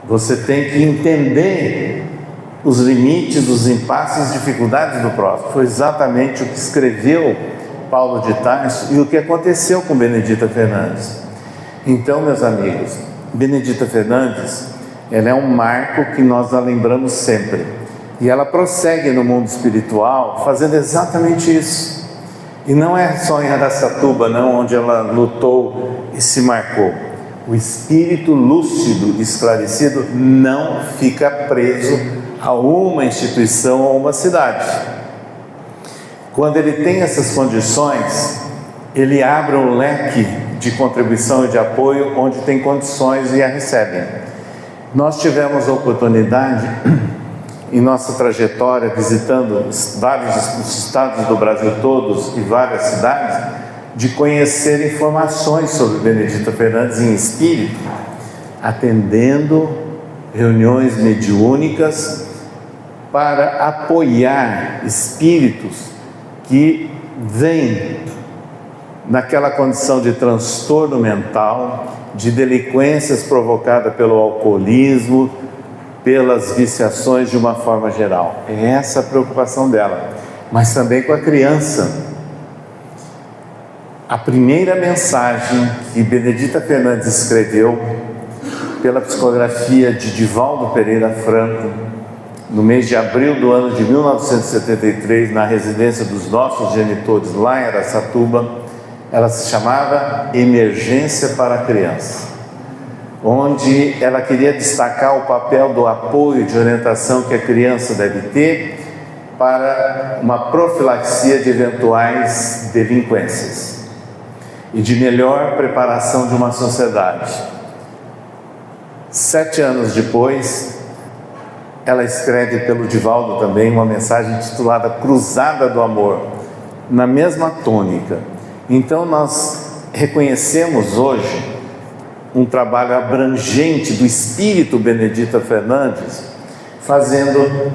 [SPEAKER 3] Você tem que entender os limites, os impasses, as dificuldades do próximo. Foi exatamente o que escreveu Paulo de Tarso e o que aconteceu com Benedita Fernandes. Então, meus amigos, Benedita Fernandes, ela é um marco que nós a lembramos sempre. E ela prossegue no mundo espiritual fazendo exatamente isso. E não é só em Araçatuba, não, onde ela lutou e se marcou. O espírito lúcido, esclarecido, não fica preso a uma instituição ou uma cidade. Quando ele tem essas condições, ele abre um leque de contribuição e de apoio onde tem condições e a recebem. Nós tivemos a oportunidade, em nossa trajetória, visitando vários estados do Brasil todos e várias cidades, de conhecer informações sobre Benedita Fernandes em espírito, atendendo reuniões mediúnicas para apoiar espíritos que vêm naquela condição de transtorno mental, de delinquências provocadas pelo alcoolismo, pelas viciações de uma forma geral. É essa a preocupação dela, mas também com a criança. A primeira mensagem que Benedita Fernandes escreveu, pela psicografia de Divaldo Pereira Franco, no mês de abril do ano de 1973, na residência dos nossos genitores lá em Araçatuba, ela se chamava Emergência para a Criança, onde ela queria destacar o papel do apoio de orientação que a criança deve ter para uma profilaxia de eventuais delinquências e de melhor preparação de uma sociedade. 7 anos depois, ela escreve pelo Divaldo também uma mensagem titulada Cruzada do Amor, na mesma tônica. Então nós reconhecemos hoje um trabalho abrangente do espírito Benedita Fernandes, fazendo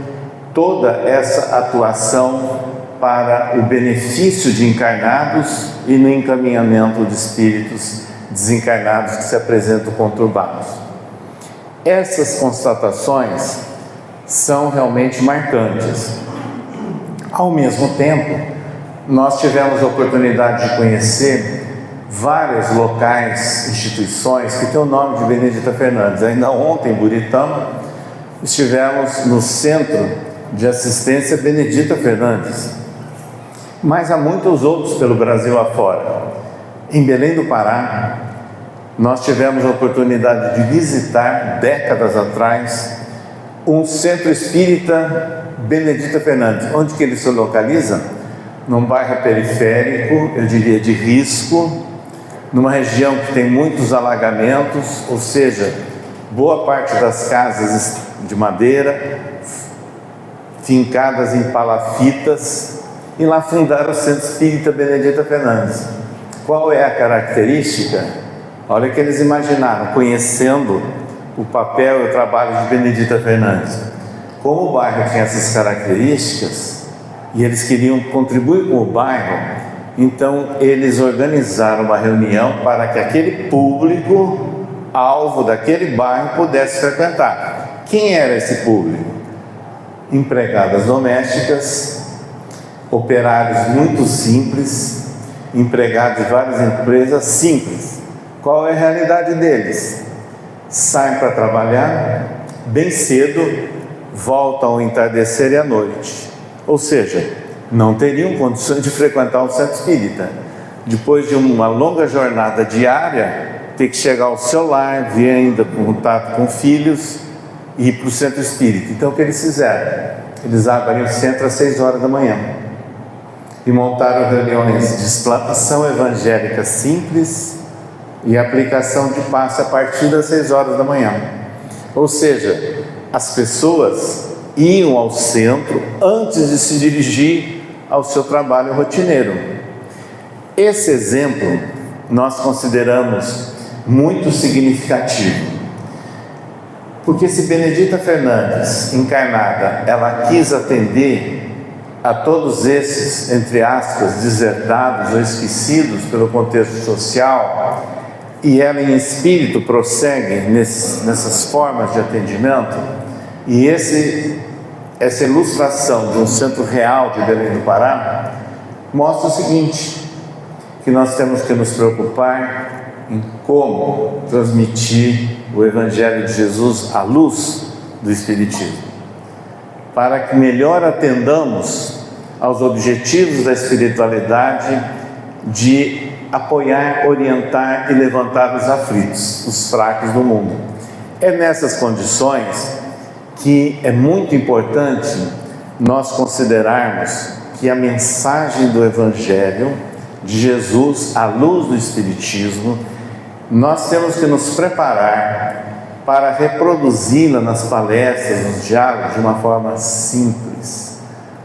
[SPEAKER 3] toda essa atuação para o benefício de encarnados e no encaminhamento de espíritos desencarnados que se apresentam conturbados. Essas constatações são realmente marcantes. Ao mesmo tempo, nós tivemos a oportunidade de conhecer vários locais, instituições que têm o nome de Benedita Fernandes. Ainda ontem, em Buritama, estivemos no Centro de Assistência Benedita Fernandes, mas há muitos outros pelo Brasil afora. Em Belém do Pará, nós tivemos a oportunidade de visitar, décadas atrás, um centro espírita Benedita Fernandes. Onde que ele se localiza? Num bairro periférico, eu diria de risco, numa região que tem muitos alagamentos, ou seja, boa parte das casas de madeira, fincadas em palafitas, e lá fundaram o Centro Espírita Benedita Fernandes. Qual é a característica? Olha o que eles imaginaram, conhecendo o papel e o trabalho de Benedita Fernandes. Como o bairro tinha essas características, e eles queriam contribuir com o bairro, então eles organizaram uma reunião para que aquele público, alvo daquele bairro, pudesse frequentar. Quem era esse público? Empregadas domésticas, operários muito simples, empregados de várias empresas simples. Qual é a realidade deles? Saem para trabalhar bem cedo, voltam ao entardecer e à noite. Ou seja, não teriam condições de frequentar o centro espírita. Depois de uma longa jornada diária, ter que chegar ao seu lar, vir ainda contato com filhos e ir para o centro espírita. Então o que eles fizeram? Eles abriram o centro às 6 horas da manhã e montaram reuniões de explanação evangélica simples e aplicação de passe a partir das 6 horas da manhã. Ou seja, as pessoas iam ao centro antes de se dirigir ao seu trabalho rotineiro. Esse exemplo nós consideramos muito significativo, porque se Benedita Fernandes, encarnada, ela quis atender a todos esses, entre aspas, deserdados ou esquecidos pelo contexto social, e ela em espírito prossegue nessas formas de atendimento, e essa ilustração de um centro real de Belém do Pará mostra o seguinte, que nós temos que nos preocupar em como transmitir o Evangelho de Jesus à luz do Espiritismo, para que melhor atendamos aos objetivos da espiritualidade de apoiar, orientar e levantar os aflitos, os fracos do mundo. É nessas condições que é muito importante nós considerarmos que a mensagem do Evangelho de Jesus à luz do Espiritismo, nós temos que nos preparar para reproduzi-la nas palestras, nos diálogos, de uma forma simples,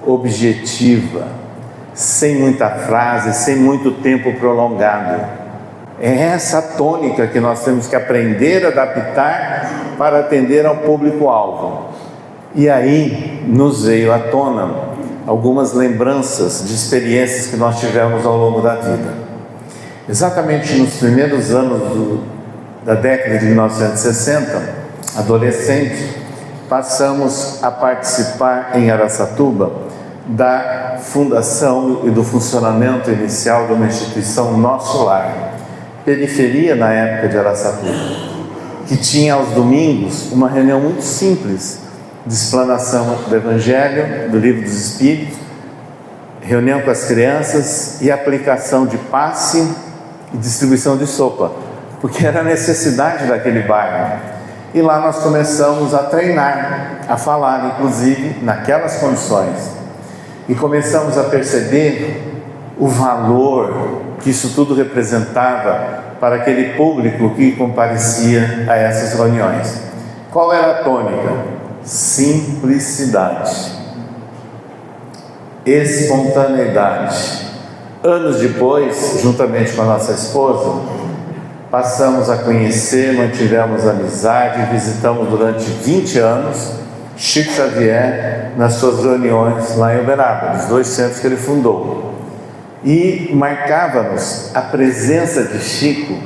[SPEAKER 3] objetiva, sem muita frase, sem muito tempo prolongado. É essa tônica que nós temos que aprender a adaptar para atender ao público-alvo. E aí nos veio à tona algumas lembranças de experiências que nós tivemos ao longo da vida. Exatamente nos primeiros anos da década de 1960, adolescente, passamos a participar em Araçatuba da fundação e do funcionamento inicial de uma instituição Nosso Lar, periferia na época de Araçatuba, que tinha aos domingos uma reunião muito simples de explanação do Evangelho, do Livro dos Espíritos, reunião com as crianças e aplicação de passe e distribuição de sopa, porque era a necessidade daquele bairro. E lá nós começamos a treinar, a falar, inclusive, naquelas condições. E começamos a perceber o valor que isso tudo representava para aquele público que comparecia a essas reuniões. Qual era a tônica? Simplicidade, espontaneidade. Anos depois, juntamente com a nossa esposa, passamos a conhecer, mantivemos amizade, visitamos durante 20 anos Chico Xavier nas suas reuniões lá em Uberaba, os 2 centros que ele fundou. E marcava-nos a presença de Chico,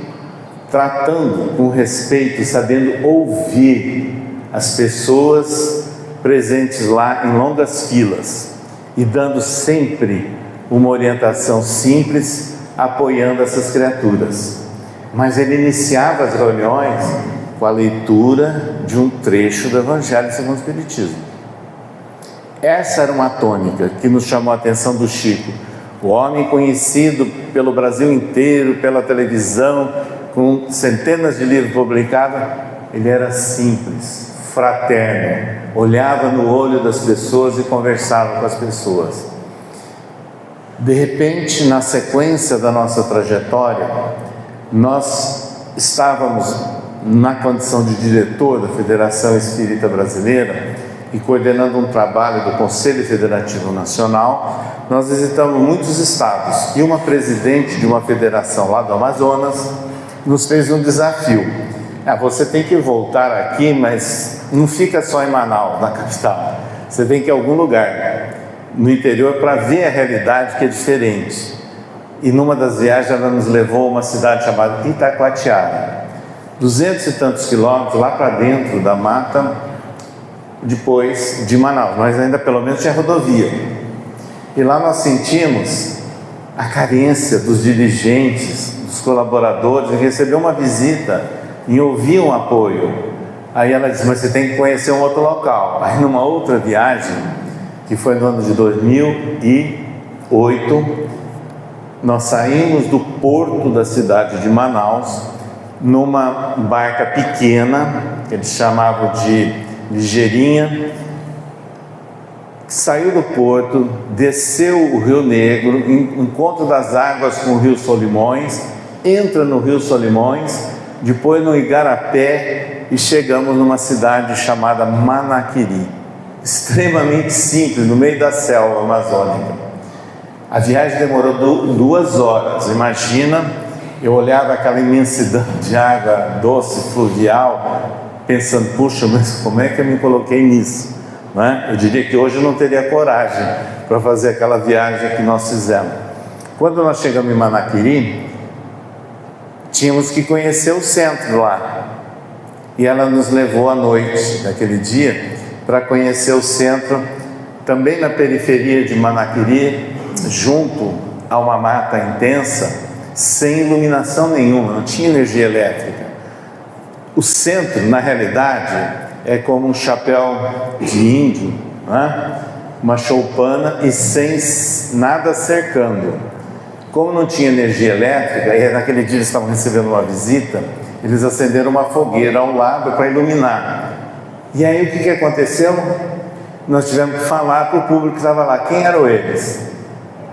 [SPEAKER 3] tratando com respeito e sabendo ouvir as pessoas presentes lá em longas filas e dando sempre uma orientação simples apoiando essas criaturas. Mas ele iniciava as reuniões com a leitura de um trecho do Evangelho segundo o Espiritismo. Essa era uma tônica que nos chamou a atenção do Chico. O homem conhecido pelo Brasil inteiro, pela televisão, com centenas de livros publicados, ele era simples, fraterno, olhava no olho das pessoas e conversava com as pessoas. De repente, na sequência da nossa trajetória, nós estávamos na condição de diretor da Federação Espírita Brasileira e coordenando um trabalho do Conselho Federativo Nacional. Nós visitamos muitos estados e uma presidente de uma federação lá do Amazonas nos fez um desafio. Você tem que voltar aqui, mas não fica só em Manaus, na capital. Você tem que ir a algum lugar no interior para ver a realidade que é diferente. E numa das viagens ela nos levou a uma cidade chamada Itacoatiara, 200 e tantos quilômetros lá para dentro da mata, depois de Manaus, mas ainda pelo menos tinha rodovia. E lá nós sentimos a carência dos dirigentes, dos colaboradores, em receber uma visita, em ouvir um apoio. Aí ela disse, mas você tem que conhecer um outro local. Aí numa outra viagem, que foi no ano de 2008, nós saímos do porto da cidade de Manaus, numa barca pequena, que eles chamavam de ligeirinha, saiu do porto, desceu o Rio Negro, encontro das águas com o Rio Solimões, entra no Rio Solimões, depois no Igarapé e chegamos numa cidade chamada Manaquiri, extremamente simples, no meio da selva amazônica. A viagem demorou 2 horas, imagina, eu olhava aquela imensidão de água doce, fluvial, pensando, puxa, mas como é que eu me coloquei nisso? Não é? Eu diria que hoje eu não teria coragem para fazer aquela viagem que nós fizemos. Quando nós chegamos em Manaquiri, tínhamos que conhecer o centro lá. E ela nos levou à noite daquele dia para conhecer o centro, também na periferia de Manaquiri, junto a uma mata intensa, sem iluminação nenhuma, não tinha energia elétrica. O centro, na realidade, é como um chapéu de índio, né? Uma choupana e sem nada cercando. Como não tinha energia elétrica, e naquele dia eles estavam recebendo uma visita, eles acenderam uma fogueira ao lado para iluminar. E aí o que aconteceu? Nós tivemos que falar para o público que estava lá. Quem eram eles?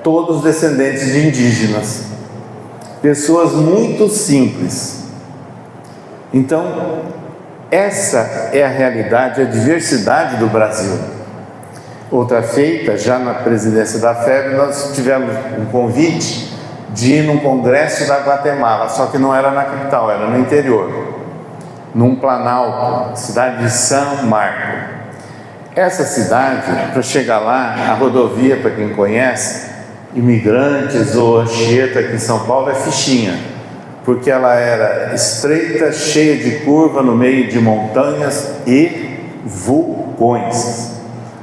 [SPEAKER 3] Todos descendentes de indígenas, pessoas muito simples. Então, essa é a realidade, a diversidade do Brasil. Outra feita, já na presidência da FEB, nós tivemos um convite de ir num congresso da Guatemala, só que não era na capital, era no interior, num planalto, cidade de San Marco. Essa cidade, para chegar lá, a rodovia, para quem conhece, Imigrantes ou Anchieta aqui em São Paulo, é fichinha, porque ela era estreita, cheia de curva no meio de montanhas e vulcões,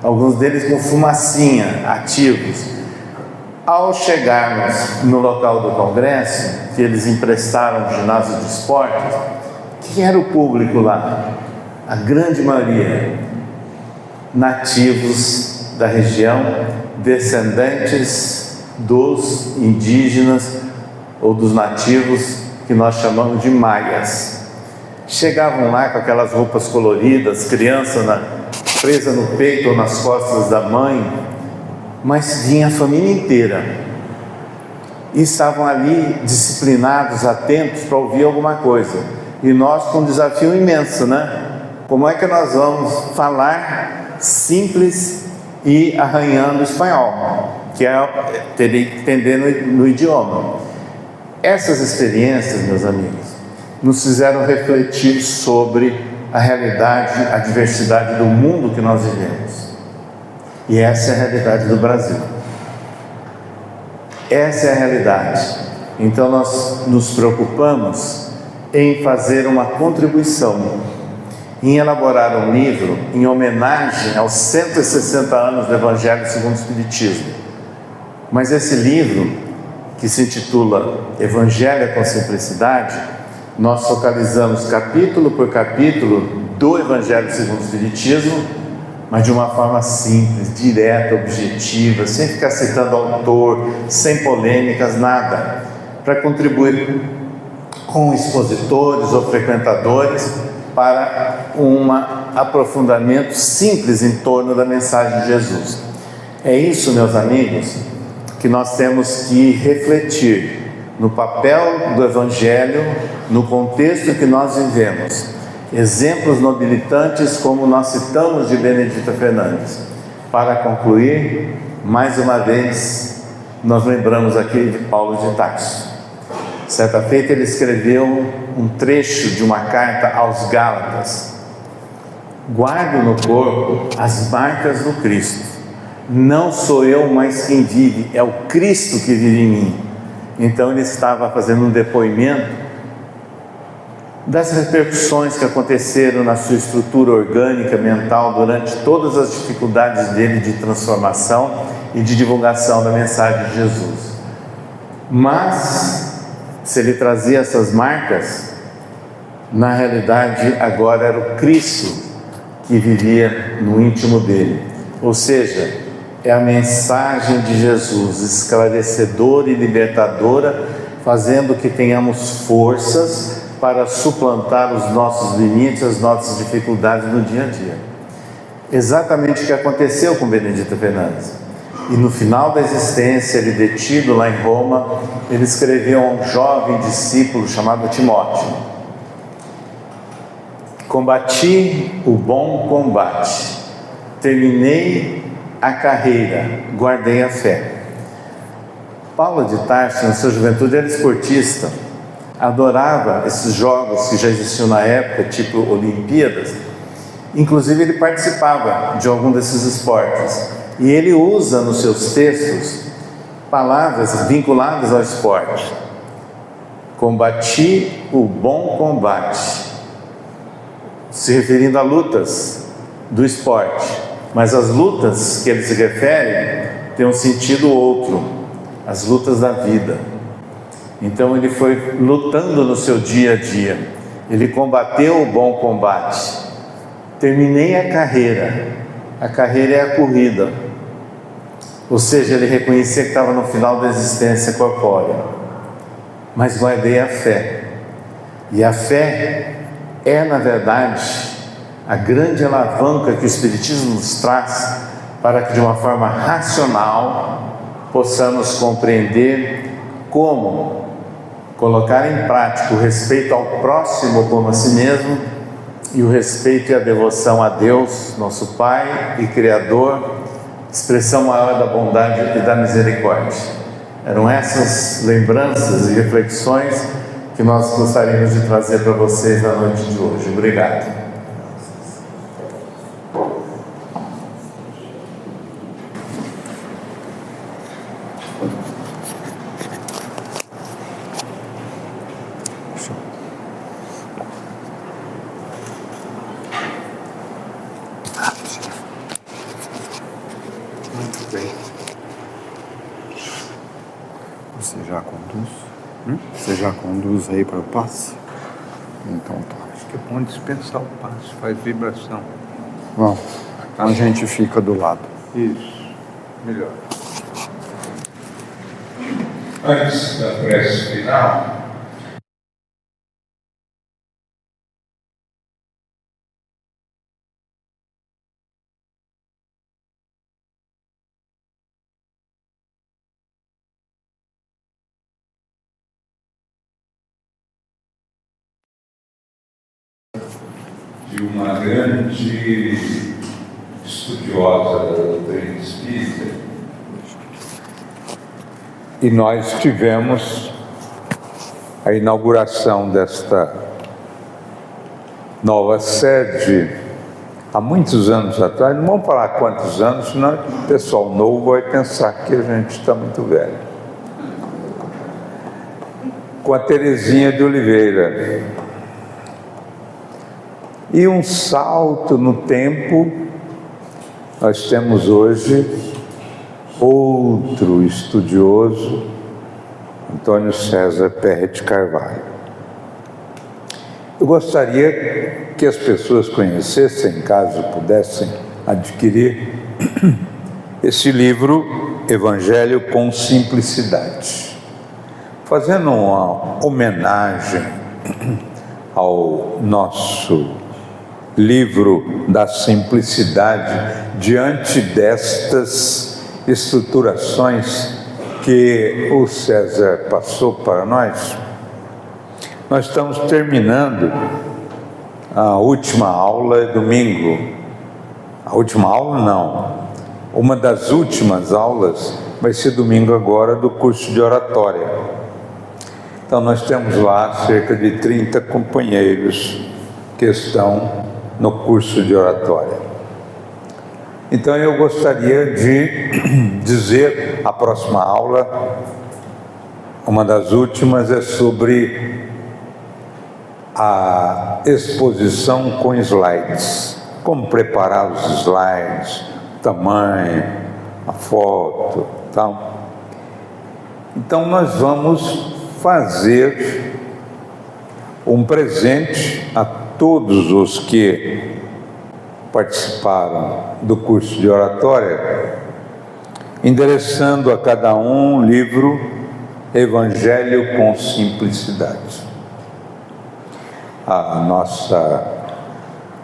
[SPEAKER 3] alguns deles com fumacinha, ativos. Ao chegarmos no local do congresso, que eles emprestaram o ginásio de esportes, quem era o público lá? A grande maioria, nativos da região, descendentes dos indígenas ou dos nativos que nós chamamos de maias. Chegavam lá com aquelas roupas coloridas, criança presa no peito ou nas costas da mãe, mas vinha a família inteira e estavam ali disciplinados, atentos para ouvir alguma coisa. E nós com um desafio imenso, né? Como é que nós vamos falar simples e arranhando espanhol, que teria que entender no idioma. Essas experiências, meus amigos, nos fizeram refletir sobre a realidade, a diversidade do mundo que nós vivemos. E essa é a realidade do Brasil. Essa é a realidade. Então nós nos preocupamos em fazer uma contribuição, em elaborar um livro em homenagem aos 160 anos do Evangelho segundo o Espiritismo. Mas esse livro, que se intitula Evangelho com Simplicidade, nós focalizamos capítulo por capítulo do Evangelho segundo o Espiritismo, mas de uma forma simples, direta, objetiva, sem ficar citando autor, sem polêmicas, nada, para contribuir com expositores ou frequentadores para um aprofundamento simples em torno da mensagem de Jesus. É isso, meus amigos, que nós temos que refletir no papel do Evangelho, no contexto que nós vivemos. Exemplos nobilitantes como nós citamos de Benedita Fernandes. Para concluir, mais uma vez, nós lembramos aqui de Paulo de Tarso. Certa feita ele escreveu um trecho de uma carta aos Gálatas: guardo no corpo as marcas do Cristo. Não sou eu mais quem vive, é o Cristo que vive em mim. Então ele estava fazendo um depoimento das repercussões que aconteceram na sua estrutura orgânica, mental, durante todas as dificuldades dele de transformação e de divulgação da mensagem de Jesus. Mas se ele trazia essas marcas, na realidade agora era o Cristo que vivia no íntimo dele. Ou seja, é a mensagem de Jesus, esclarecedora e libertadora, fazendo que tenhamos forças para suplantar os nossos limites, as nossas dificuldades no dia a dia. Exatamente o que aconteceu com Benedita Fernandes. E no final da existência, ele detido lá em Roma, ele escreveu a um jovem discípulo chamado Timóteo: combati o bom combate, terminei a carreira, guardei a fé. Paulo de Tarso, na sua juventude, era esportista, adorava esses jogos que já existiam na época, tipo Olimpíadas. Inclusive ele participava de algum desses esportes, e ele usa nos seus textos palavras vinculadas ao esporte. Combati o bom combate, se referindo a lutas do esporte, mas as lutas que ele se refere têm um sentido outro, as lutas da vida. Então ele foi lutando no seu dia a dia, ele combateu o bom combate, terminei a carreira é a corrida, ou seja, ele reconhecia que estava no final da existência corpórea, mas guardei a fé, e a fé é, na verdade, a grande alavanca que o Espiritismo nos traz para que de uma forma racional possamos compreender como colocar em prática o respeito ao próximo como a si mesmo e o respeito e a devoção a Deus, nosso Pai e Criador, expressão maior da bondade e da misericórdia. Eram essas lembranças e reflexões que nós gostaríamos de trazer para vocês na noite de hoje. Obrigado.
[SPEAKER 1] Você já conduz aí para o passe? Então tá.
[SPEAKER 4] Acho que é bom dispensar o passe, faz vibração.
[SPEAKER 1] Bom, a gente fica do lado.
[SPEAKER 4] Isso, melhor.
[SPEAKER 5] Antes da prece final, de uma grande estudiosa da doutrina espírita, e nós tivemos a inauguração desta nova sede há muitos anos atrás. Não vamos falar quantos anos, senão o pessoal novo vai pensar que a gente está muito velho. Com a Terezinha de Oliveira. E um salto no tempo, nós temos hoje outro estudioso Antônio César Perry de Carvalho. Eu gostaria que as pessoas conhecessem, caso pudessem adquirir, esse livro, Evangelho com Simplicidade, fazendo uma homenagem ao nosso livro da simplicidade diante destas estruturações que o César passou para nós. Nós estamos terminando a última aula domingo. A última aula não, uma das últimas aulas vai ser domingo agora do curso de oratória. Então nós temos lá cerca de 30 companheiros que estão no curso de oratória. Então eu gostaria de dizer, a próxima aula, uma das últimas, é sobre a exposição com slides, como preparar os slides, tamanho, a foto, tal. Então nós vamos fazer um presente a todos os que participaram do curso de oratória, endereçando a cada um o livro Evangelho com Simplicidade. A nossa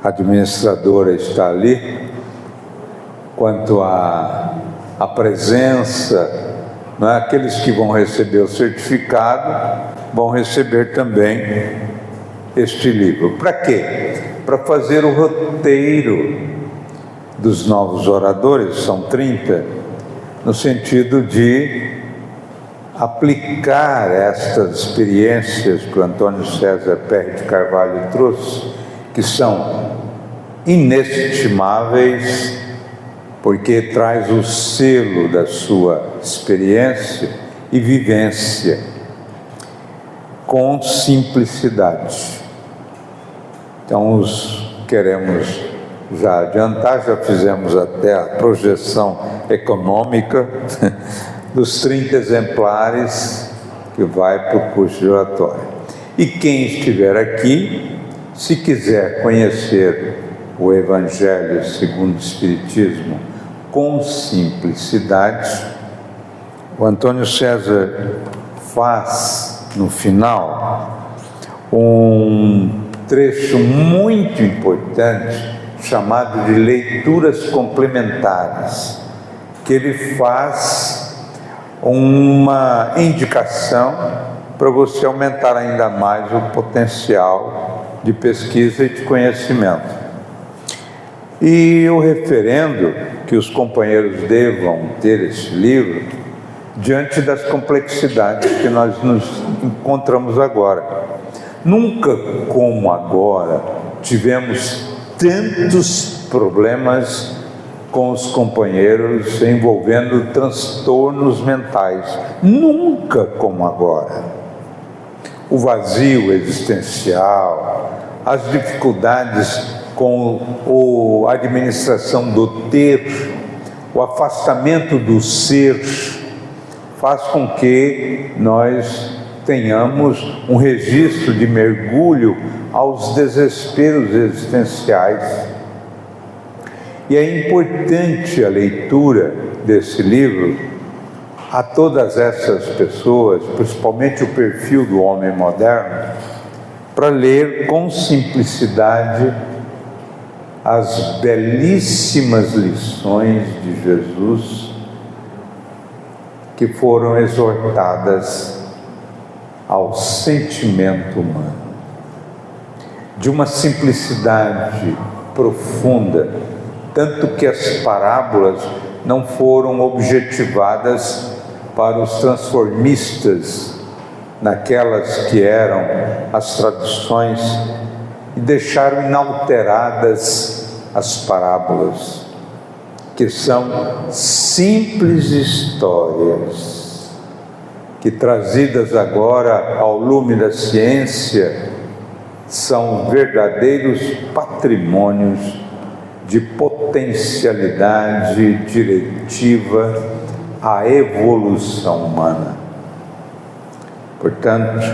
[SPEAKER 5] administradora está ali. Quanto à presença, né, aqueles que vão receber o certificado vão receber também este livro. Para quê? Para fazer o roteiro dos novos oradores, são 30, no sentido de aplicar estas experiências que o Antônio César Perry de Carvalho trouxe, que são inestimáveis, porque traz o selo da sua experiência e vivência, com simplicidade. Então, queremos já adiantar, já fizemos até a projeção econômica dos 30 exemplares que vai para o curso de oratória. E quem estiver aqui, se quiser conhecer o Evangelho segundo o Espiritismo com simplicidade, o Antônio César faz no final um trecho muito importante chamado de leituras complementares, que ele faz uma indicação para você aumentar ainda mais o potencial de pesquisa e de conhecimento. E eu referendo que os companheiros devam ter esse livro diante das complexidades que nós nos encontramos agora. Nunca como agora tivemos tantos problemas com os companheiros envolvendo transtornos mentais. Nunca como agora. O vazio existencial, as dificuldades com a administração do ter, o afastamento do ser, faz com que nós tenhamos um registro de mergulho aos desesperos existenciais. E é importante a leitura desse livro a todas essas pessoas, principalmente o perfil do homem moderno, para ler com simplicidade as belíssimas lições de Jesus que foram exortadas ao sentimento humano, de uma simplicidade profunda, tanto que as parábolas não foram objetivadas para os transformistas, naquelas que eram as traduções, e deixaram inalteradas as parábolas, que são simples histórias, que trazidas agora ao lume da ciência, são verdadeiros patrimônios de potencialidade diretiva à evolução humana. Portanto,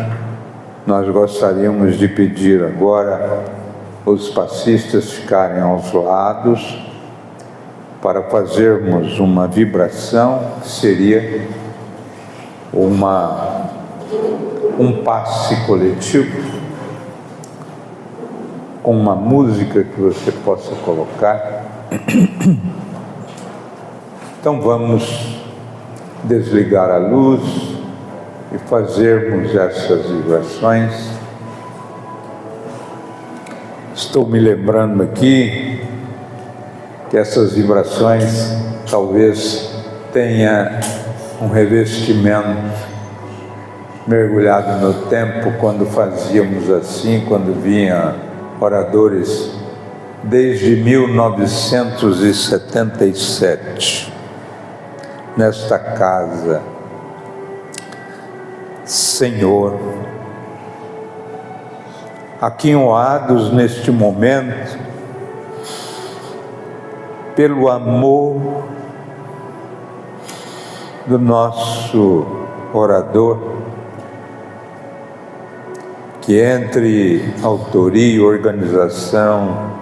[SPEAKER 5] nós gostaríamos de pedir agora os passistas ficarem aos lados para fazermos uma vibração que seria um passe coletivo com uma música que você possa colocar. Então vamos desligar a luz e fazermos essas vibrações. Estou me lembrando aqui que essas vibrações talvez tenha um revestimento mergulhado no tempo, quando fazíamos assim, quando vinha oradores desde 1977 nesta casa. Senhor, aquinhoados neste momento pelo amor do nosso orador, que entre autoria e organização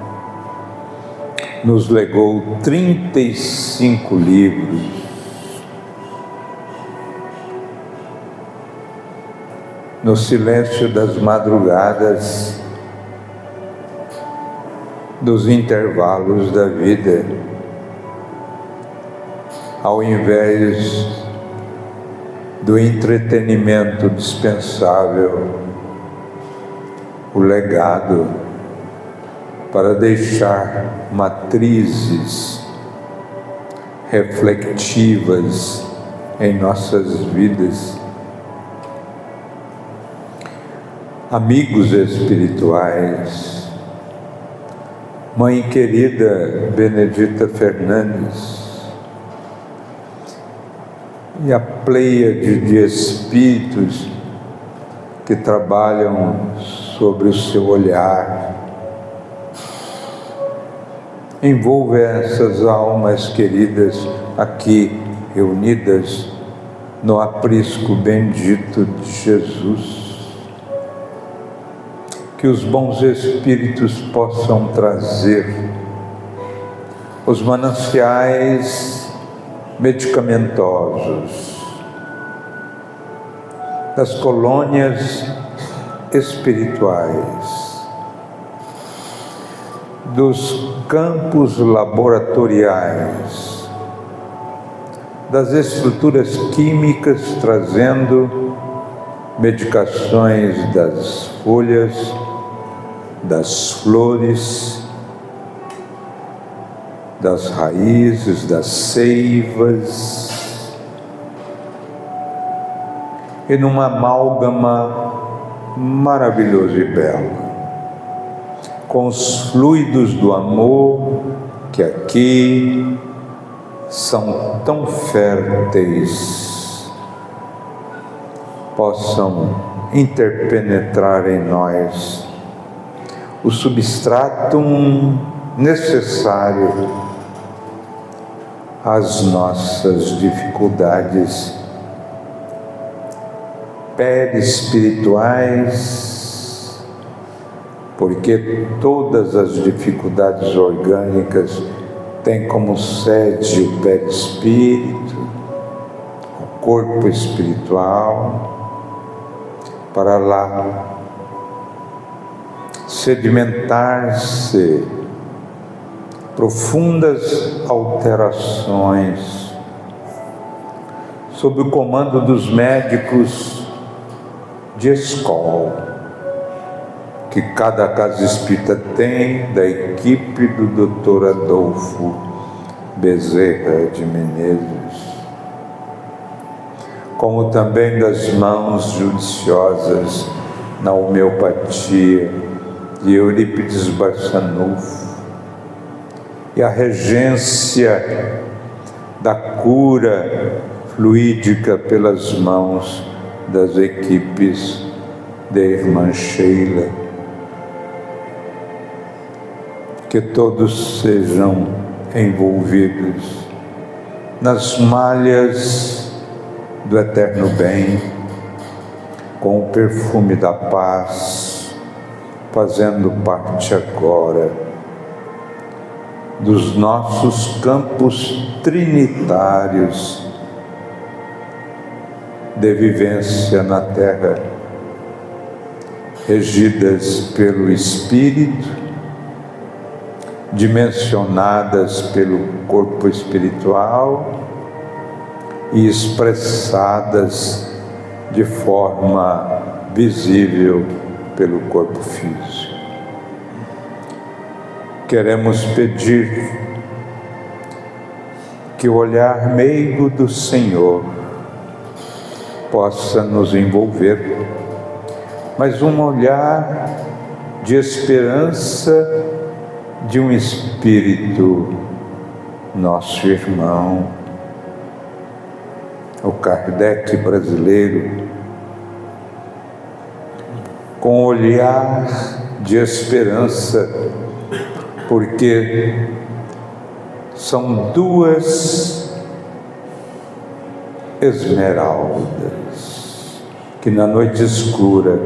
[SPEAKER 5] nos legou 35 livros. No silêncio das madrugadas, dos intervalos da vida, ao invés do entretenimento dispensável, o legado para deixar matrizes reflexivas em nossas vidas. Amigos espirituais, Mãe querida Benedita Fernandes e a pleiade de espíritos que trabalham sobre o seu olhar, envolve essas almas queridas aqui reunidas no aprisco bendito de Jesus. Que os bons espíritos possam trazer os mananciais medicamentosos das colônias espirituais, dos campos laboratoriais, das estruturas químicas, trazendo medicações das folhas, das flores, das raízes, das seivas, e numa amálgama maravilhosa e bela, com os fluidos do amor que aqui são tão férteis, possam interpenetrar em nós o substratum necessário às nossas dificuldades perispirituais, porque todas as dificuldades orgânicas têm como sede o perispírito, o corpo espiritual, para lá sedimentar-se profundas alterações sob o comando dos médicos de escola que cada casa espírita tem, da equipe do Dr. Adolfo Bezerra de Menezes, como também das mãos judiciosas na homeopatia de Eurípides Barçanufo, e a regência da cura fluídica pelas mãos das equipes da irmã Sheila. Que todos sejam envolvidos nas malhas do eterno bem, com o perfume da paz, fazendo parte agora dos nossos campos trinitários de vivência na terra, regidas pelo Espírito, dimensionadas pelo corpo espiritual e expressadas de forma visível pelo corpo físico. Queremos pedir que o olhar meigo do Senhor possa nos envolver, mas um olhar de esperança de um espírito, nosso irmão, o Kardec brasileiro, com olhar de esperança, porque são duas esmeraldas que na noite escura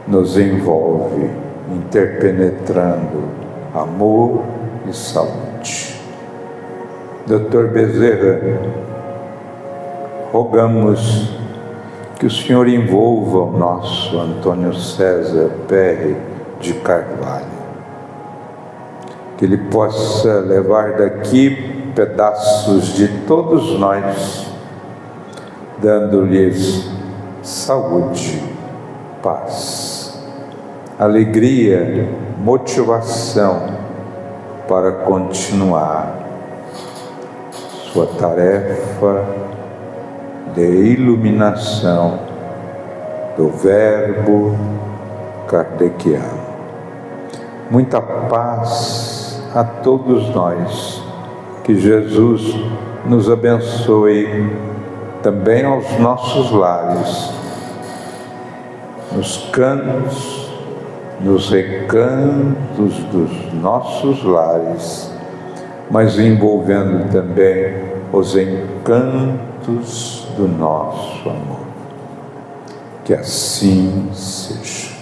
[SPEAKER 5] nos envolve, interpenetrando amor e saúde. Dr. Bezerra, rogamos que o Senhor envolva o nosso Antônio César Perry de Carvalho, que ele possa levar daqui pedaços de todos nós, dando-lhes saúde, paz, alegria, motivação para continuar sua tarefa de iluminação do Verbo kardeciano. Muita paz a todos nós, que Jesus nos abençoe também aos nossos lares, nos cantos, nos recantos dos nossos lares, mas envolvendo também os encantos do nosso amor. Que assim seja.